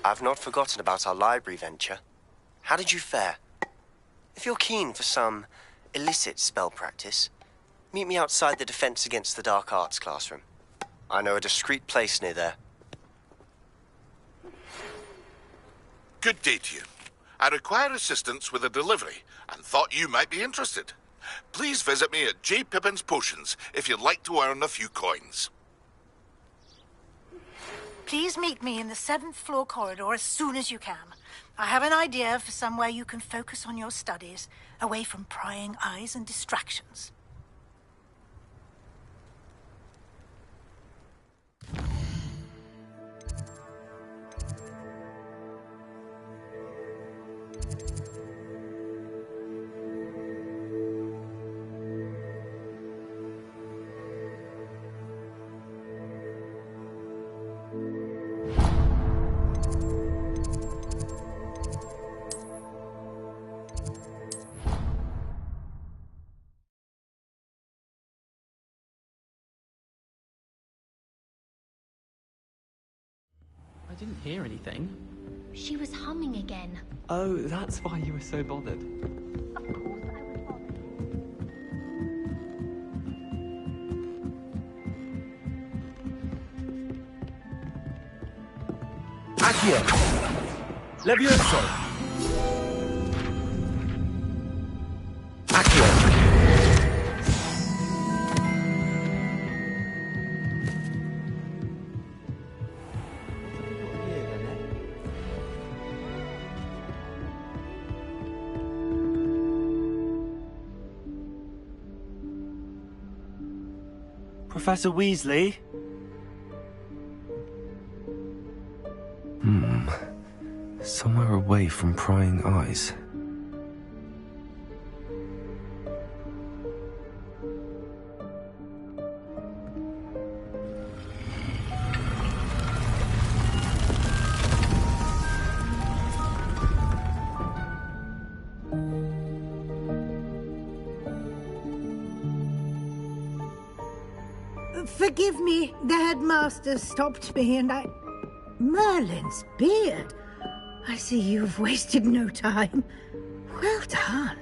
I've not forgotten about our library venture. How did you fare? If you're keen for some illicit spell practice, meet me outside the Defense Against the Dark Arts classroom. I know a discreet place near there. Good day to you. I require assistance with a delivery and thought you might be interested. Please visit me at J. Pippin's Potions if you'd like to earn a few coins. Please meet me in the 7th floor corridor as soon as you can. I have an idea for somewhere you can focus on your studies, away from prying eyes and distractions. I didn't hear anything. She was humming again. Oh, that's why you were so bothered. Of course I was bothered. Accio! Levioso! Accio! Professor Weasley? Somewhere away from prying eyes. Forgive me, the headmaster stopped me and I... Merlin's beard. I see you've wasted no time. Well done.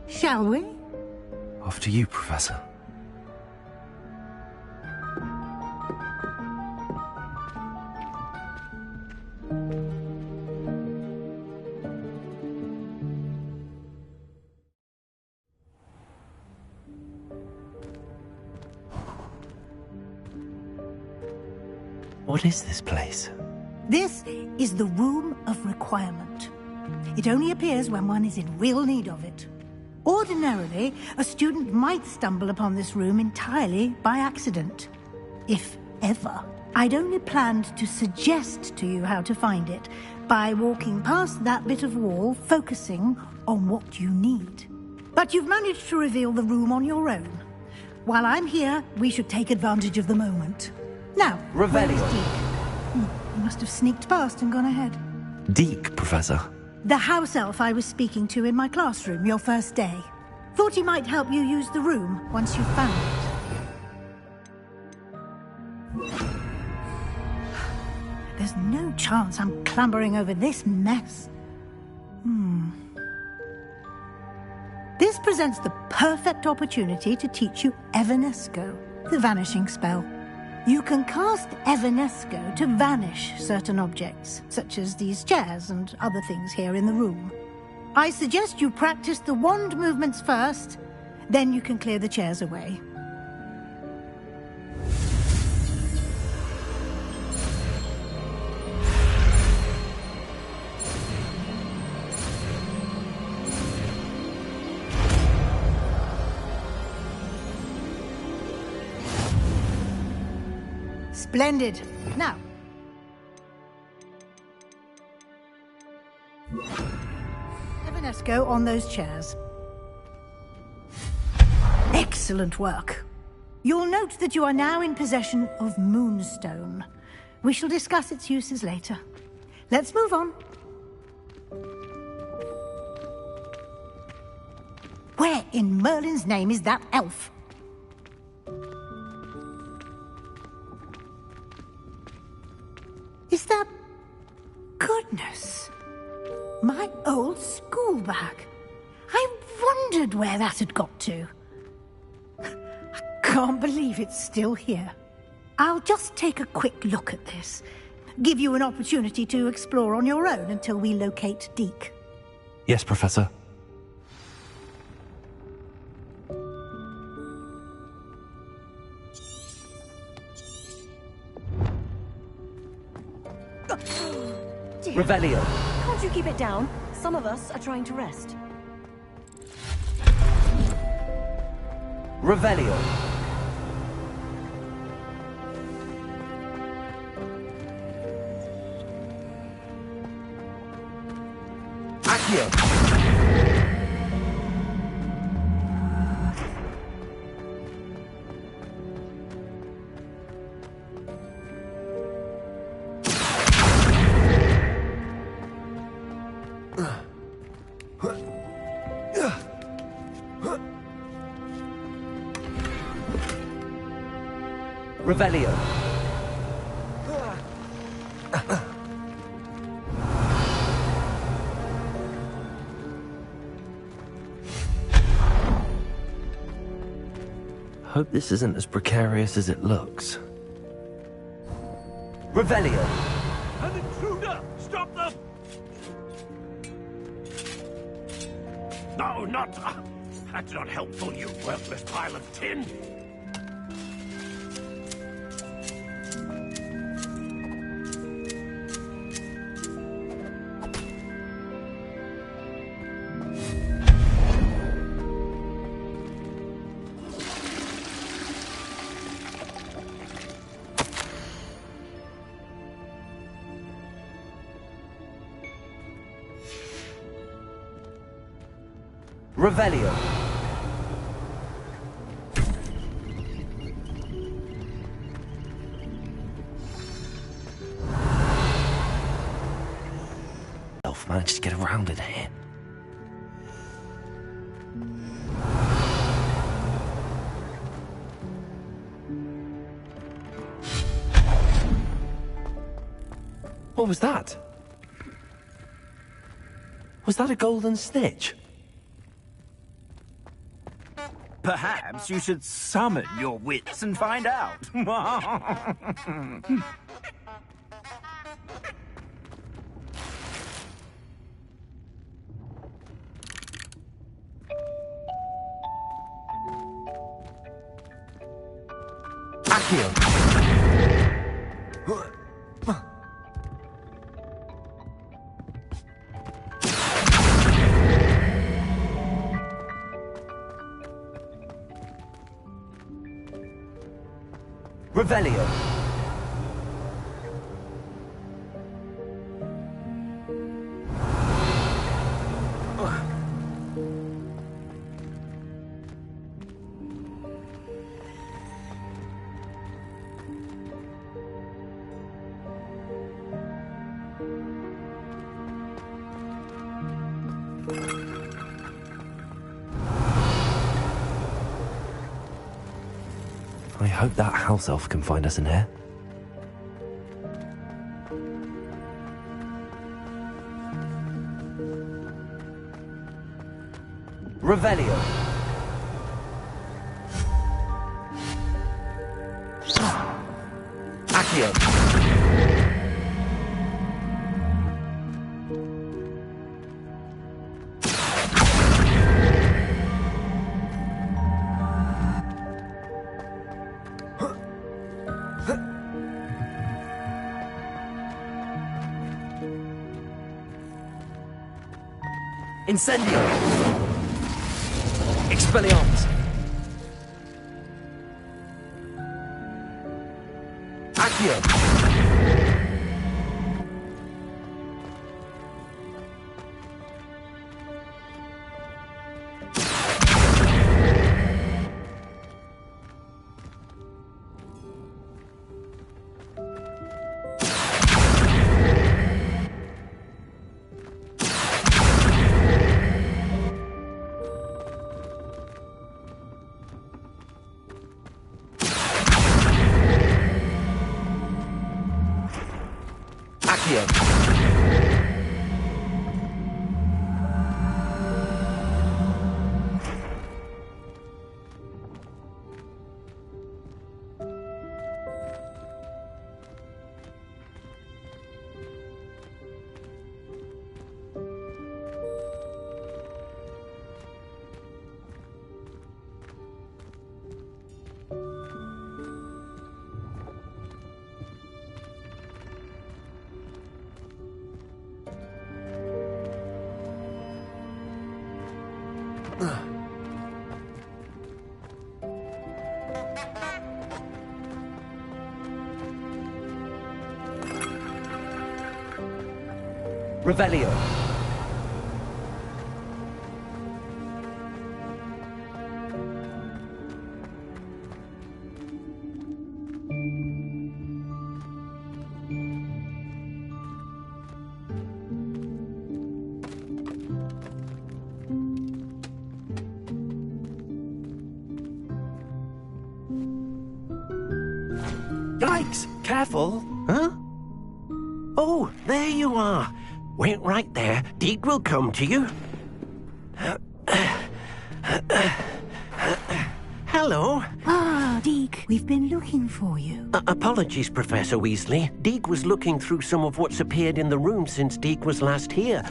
Shall we? After you, Professor. What is this place? This is the Room of Requirement. It only appears when one is in real need of it. Ordinarily, a student might stumble upon this room entirely by accident. If ever. I'd only planned to suggest to you how to find it by walking past that bit of wall, focusing on what you need. But you've managed to reveal the room on your own. While I'm here, we should take advantage of the moment. Now, where is Deke? He must have sneaked past and gone ahead. Deke, Professor. The house elf I was speaking to in my classroom your first day. Thought he might help you use the room once you found it. There's no chance I'm clambering over this mess. This presents the perfect opportunity to teach you Evanesco, the vanishing spell. You can cast Evanesco to vanish certain objects, such as these chairs and other things here in the room. I suggest you practice the wand movements first, then you can clear the chairs away. Splendid. Now. Evanesco on those chairs. Excellent work. You'll note that you are now in possession of Moonstone. We shall discuss its uses later. Let's move on. Where in Merlin's name is that elf? Is that... Goodness. My old school bag. I wondered where that had got to. I can't believe it's still here. I'll just take a quick look at this. give you an opportunity to explore on your own until we locate Deke. Yes, Professor. Revelio. Can't you keep it down? Some of us are trying to rest. Revelio. Accio. Revelio. Hope this isn't as precarious as it looks. Revelio. An intruder! Stop them! No, not... that's not helpful, you worthless pile of tin! Revelio. Elf managed to get around it here. What was that? Was that a golden snitch? Perhaps you should summon your wits and find out. Accio. Revelio. I hope that house elf can find us in here. Revelio. Accio. Incendio! Expelliarmus! Accio! Revelio. Yikes! Careful! Huh? Oh, there you are. Wait right there. Deke will come to you. Hello. Ah, Deke, we've been looking for you. Apologies, Professor Weasley. Deke was looking through some of what's appeared in the room since Deke was last here.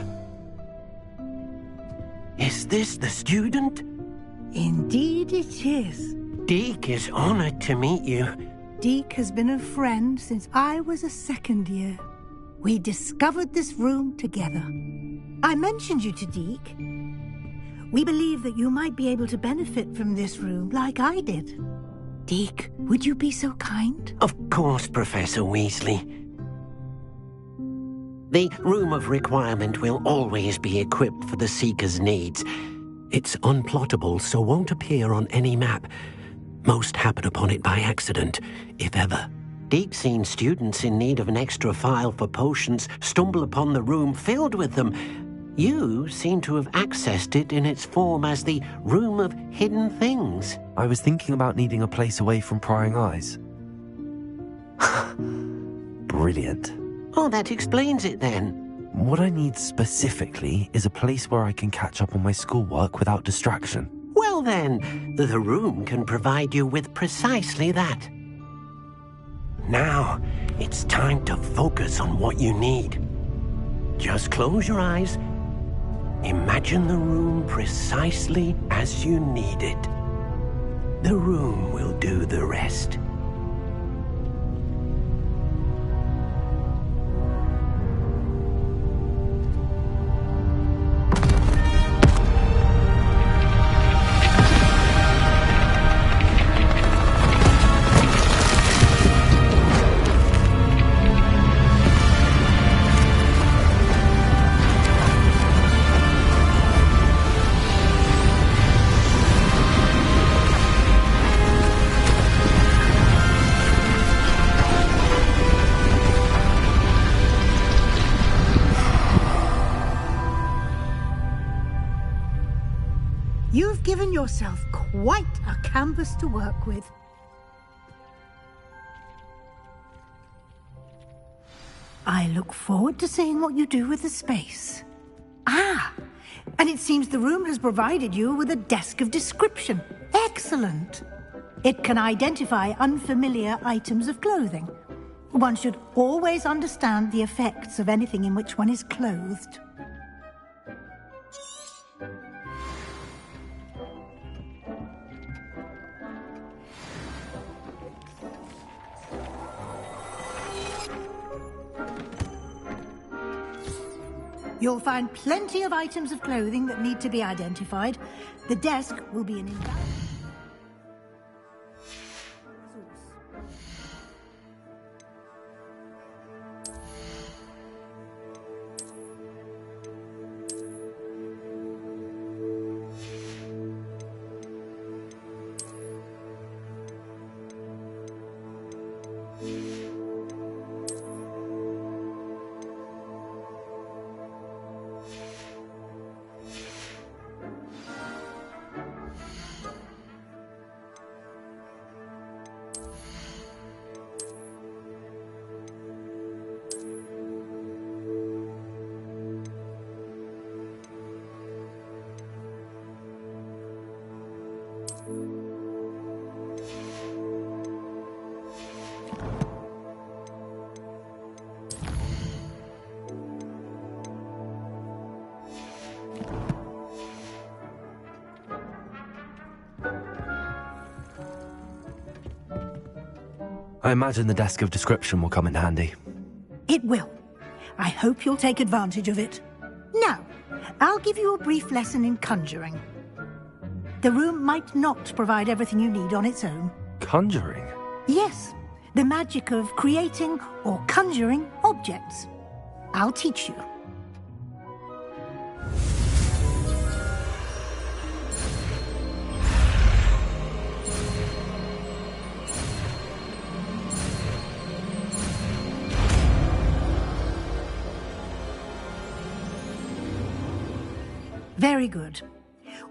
Is this the student? Indeed it is. Deke is honored to meet you. Deke has been a friend since I was a second year. We discovered this room together. I mentioned you to Deke. We believe that you might be able to benefit from this room like I did. Deke, would you be so kind? Of course, Professor Weasley. The Room of Requirement will always be equipped for the Seeker's needs. It's unplottable, so won't appear on any map. Most happen upon it by accident, if ever. Deke's seen students in need of an extra file for potions stumble upon the room filled with them. You seem to have accessed it in its form as the Room of Hidden Things. I was thinking about needing a place away from prying eyes. Brilliant. Oh, that explains it then. What I need specifically is a place where I can catch up on my schoolwork without distraction. Well then, the room can provide you with precisely that. Now, it's time to focus on what you need. Just close your eyes. Imagine the room precisely as you need it. The room will do the rest. You've given yourself quite a canvas to work with. I look forward to seeing what you do with the space. Ah, and it seems the room has provided you with a desk of description. Excellent. It can identify unfamiliar items of clothing. One should always understand the effects of anything in which one is clothed. You'll find plenty of items of clothing that need to be identified. The desk will be an invaluable I imagine the desk of description will come in handy. It will. I hope you'll take advantage of it. Now, I'll give you a brief lesson in conjuring. The room might not provide everything you need on its own. Conjuring? Yes, the magic of creating or conjuring objects. I'll teach you. Very good.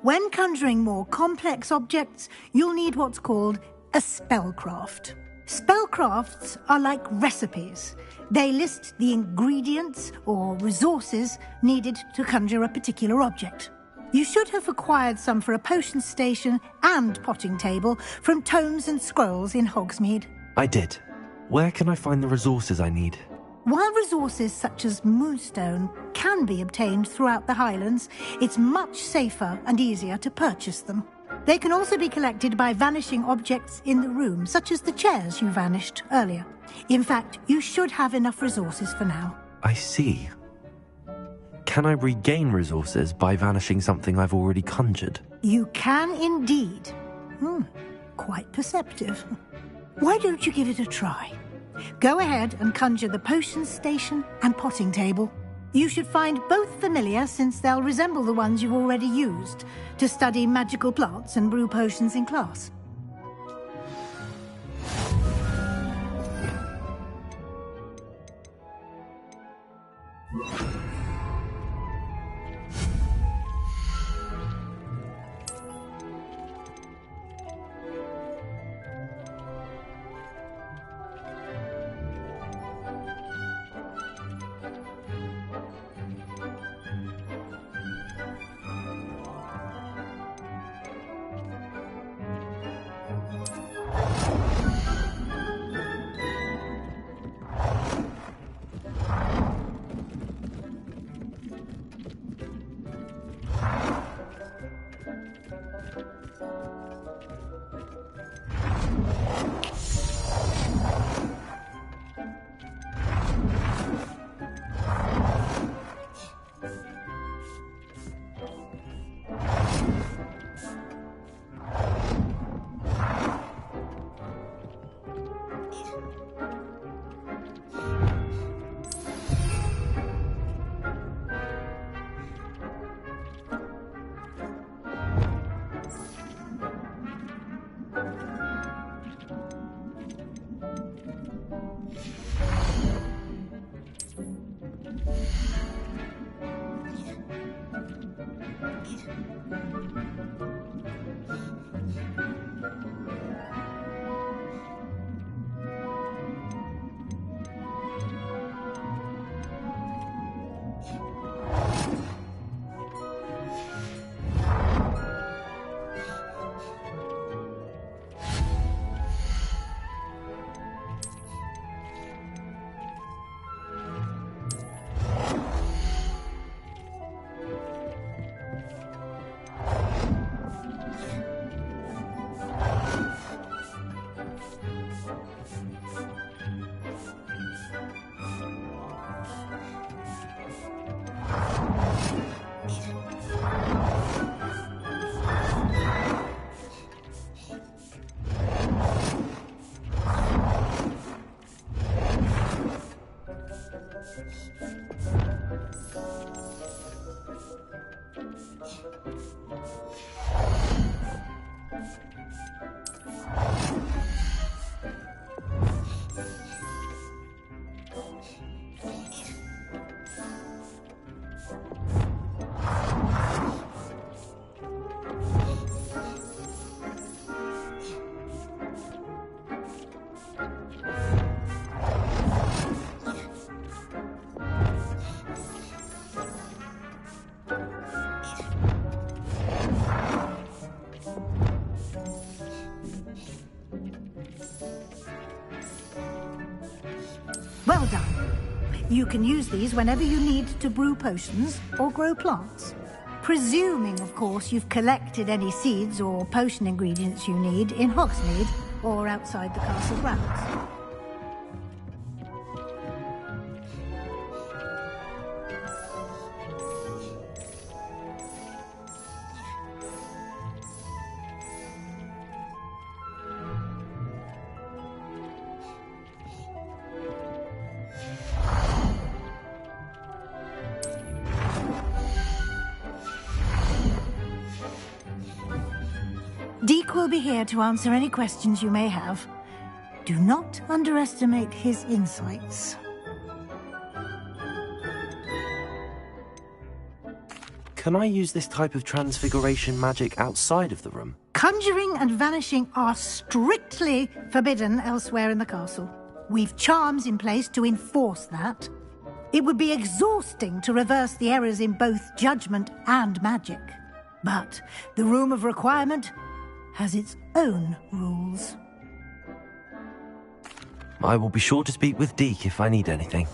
When conjuring more complex objects, you'll need what's called a spellcraft. Spellcrafts are like recipes. They list the ingredients or resources needed to conjure a particular object. You should have acquired some for a potion station and potting table from tomes and scrolls in Hogsmeade. I did. Where can I find the resources I need? While resources such as moonstone can be obtained throughout the Highlands, it's much safer and easier to purchase them. They can also be collected by vanishing objects in the room, such as the chairs you vanished earlier. In fact, you should have enough resources for now. I see. Can I regain resources by vanishing something I've already conjured? You can indeed. Quite perceptive. Why don't you give it a try? Go ahead and conjure the potion station and potting table. You should find both familiar, since they'll resemble the ones you've already used to study magical plants and brew potions in class. Well done. You can use these whenever you need to brew potions or grow plants. Presuming, of course, you've collected any seeds or potion ingredients you need in Hogsmeade or outside the castle grounds. Deke will be here to answer any questions you may have. Do not underestimate his insights. Can I use this type of transfiguration magic outside of the room? Conjuring and vanishing are strictly forbidden elsewhere in the castle. We've charms in place to enforce that. It would be exhausting to reverse the errors in both judgment and magic. But the Room of Requirement has its own rules. I will be sure to speak with Deke if I need anything.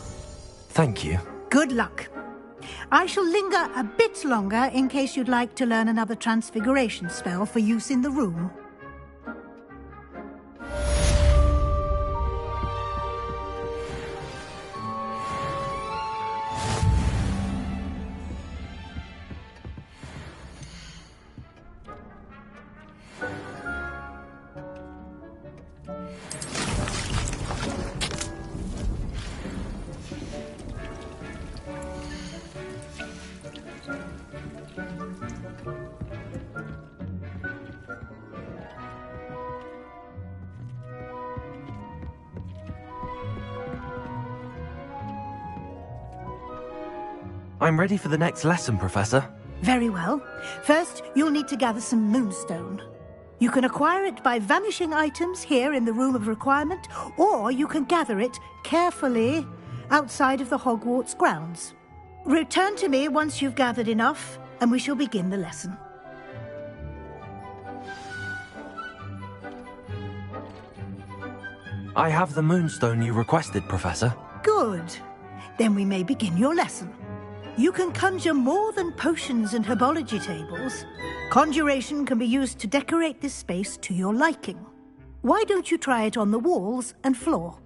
Thank you. Good luck. I shall linger a bit longer in case you'd like to learn another transfiguration spell for use in the room. I'm ready for the next lesson, Professor. Very well. First, you'll need to gather some moonstone. You can acquire it by vanishing items here in the Room of Requirement, or you can gather it carefully outside of the Hogwarts grounds. Return to me once you've gathered enough, and we shall begin the lesson. I have the moonstone you requested, Professor. Good. Then we may begin your lesson. You can conjure more than potions and herbology tables. Conjuration can be used to decorate this space to your liking. Why don't you try it on the walls and floor?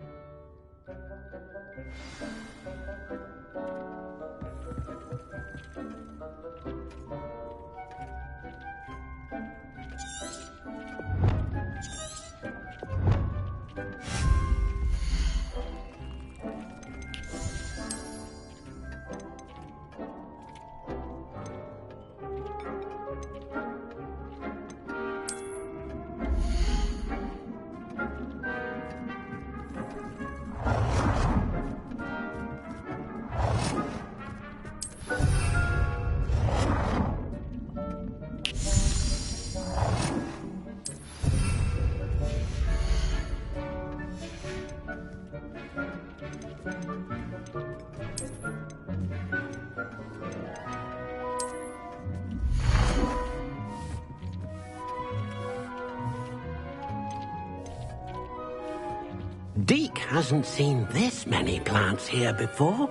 Deke hasn't seen this many plants here before.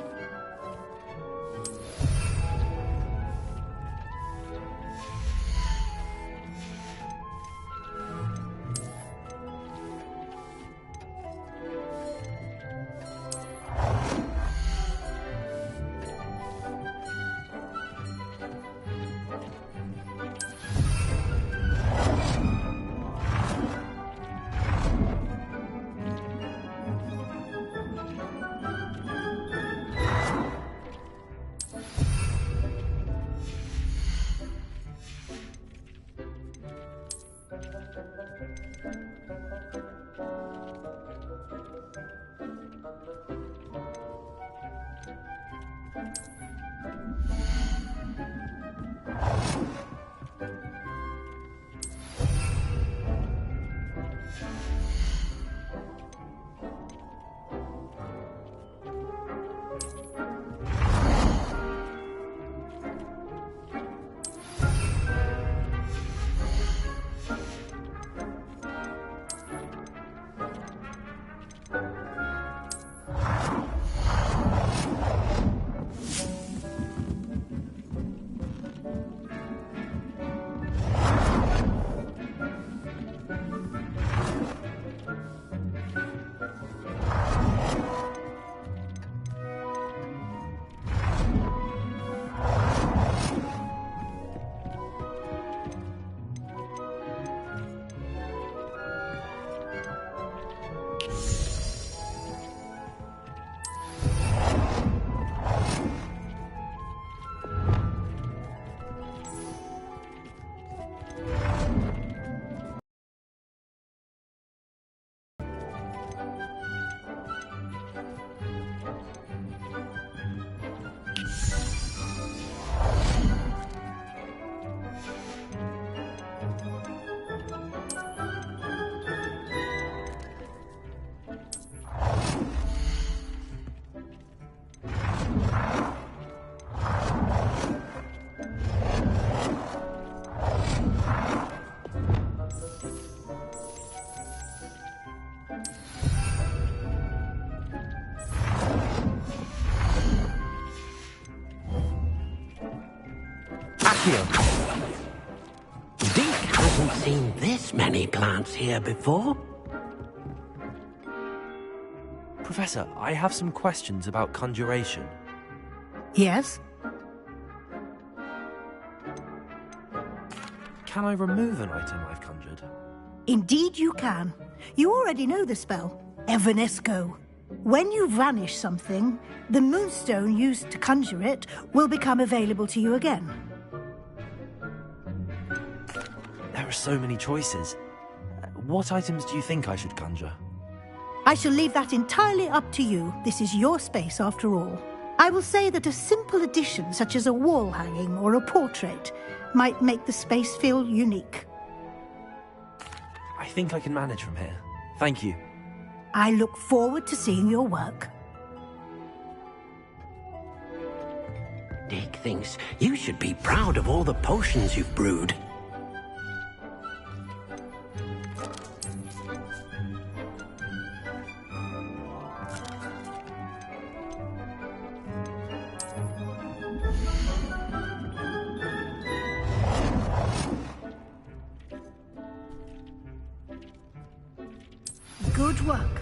Accio. Deke hasn't seen this many plants here before. Professor, I have some questions about conjuration. Yes? Can I remove an item I've conjured? Indeed you can. You already know the spell, Evanesco. When you vanish something, the moonstone used to conjure it will become available to you again. There are so many choices. What items do you think I should conjure? I shall leave that entirely up to you. This is your space after all. I will say that a simple addition, such as a wall hanging or a portrait, might make the space feel unique. I think I can manage from here. Thank you. I look forward to seeing your work. Deke thinks you should be proud of all the potions you've brewed. Good work.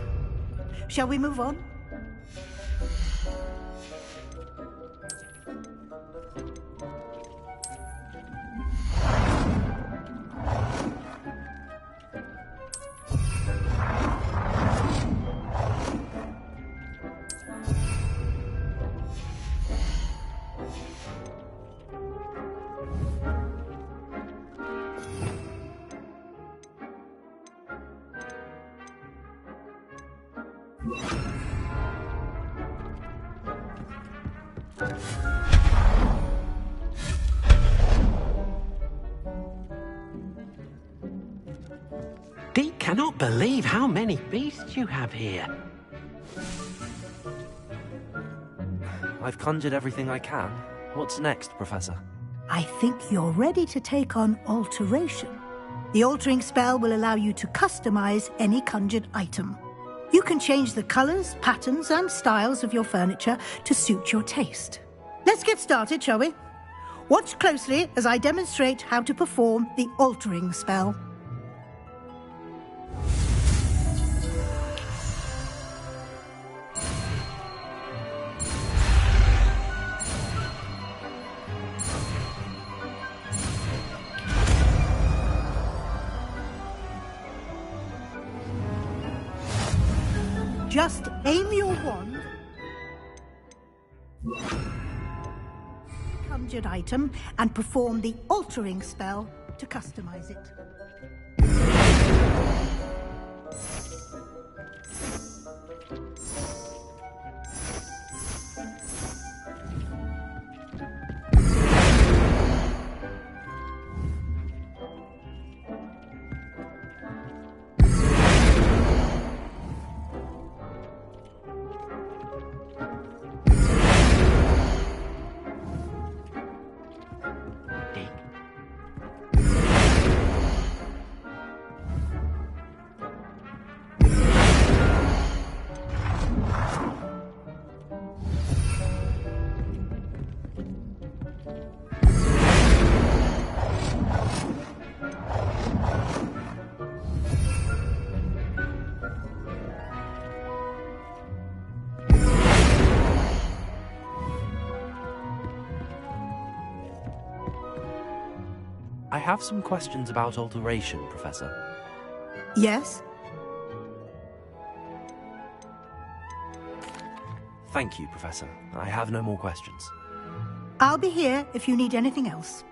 Shall we move on? Deke cannot believe how many beasts you have here. I've conjured everything I can. What's next, Professor? I think you're ready to take on alteration. The altering spell will allow you to customize any conjured item. You can change the colors, patterns, and styles of your furniture to suit your taste. Let's get started, shall we? Watch closely as I demonstrate how to perform the altering spell. Just aim your wand, conjured item, and perform the altering spell to customize it. I have some questions about alteration, Professor. Yes? Thank you, Professor. I have no more questions. I'll be here if you need anything else.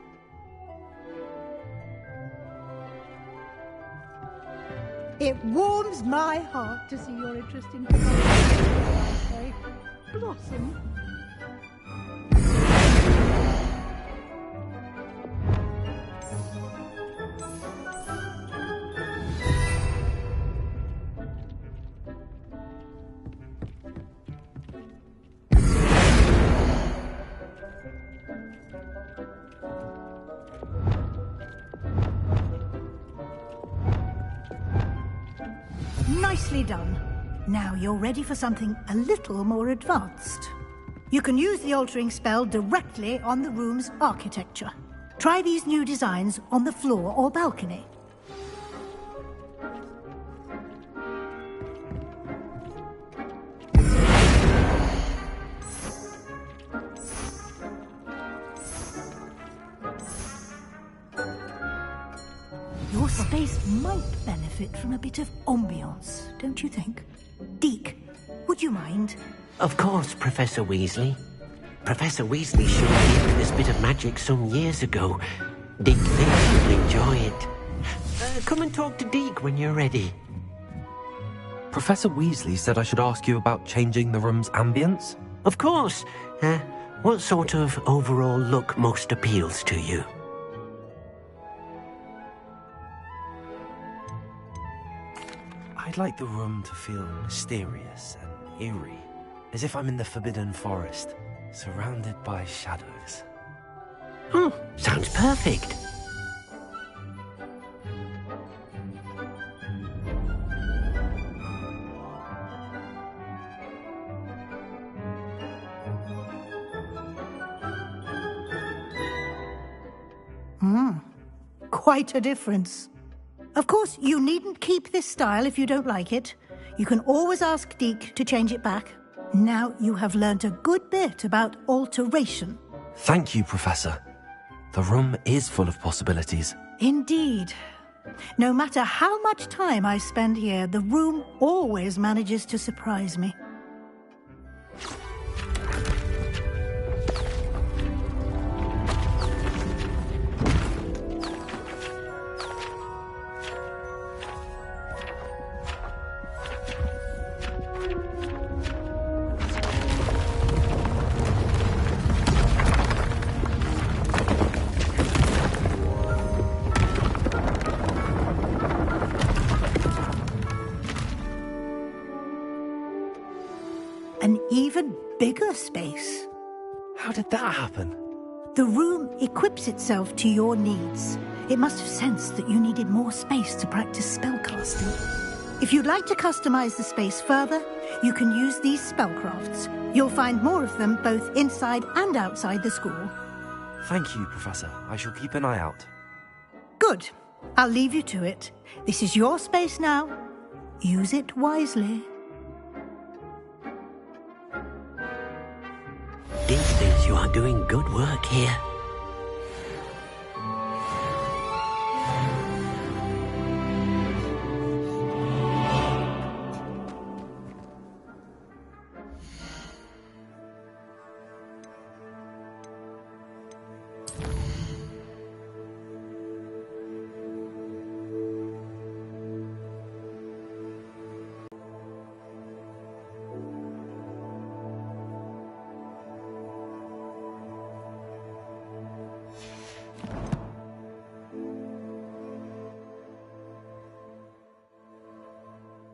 It warms my heart to see your interest in Blossom. Nicely done. Now you're ready for something a little more advanced. You can use the altering spell directly on the room's architecture. Try these new designs on the floor or balcony. Your space might benefit from a bit of ambiance, don't you think? Deke, would you mind? Of course, Professor Weasley. Professor Weasley should have given this bit of magic some years ago. Deke thinks you'll enjoy it. Come and talk to Deke when you're ready. Professor Weasley said I should ask you about changing the room's ambience? Of course. What sort of overall look most appeals to you? I'd like the room to feel mysterious and eerie, as if I'm in the Forbidden Forest, surrounded by shadows. Oh, sounds perfect. Quite a difference. Of course, you needn't keep this style if you don't like it. You can always ask Deke to change it back. Now you have learnt a good bit about alteration. Thank you, Professor. The room is full of possibilities. Indeed. No matter how much time I spend here, the room always manages to surprise me. An even bigger space. How did that happen? The room equips itself to your needs. It must have sensed that you needed more space to practice spellcasting. If you'd like to customize the space further, you can use these spellcrafts. You'll find more of them both inside and outside the school. Thank you, Professor. I shall keep an eye out. Good. I'll leave you to it. This is your space now. Use it wisely. Deke thinks you are doing good work here.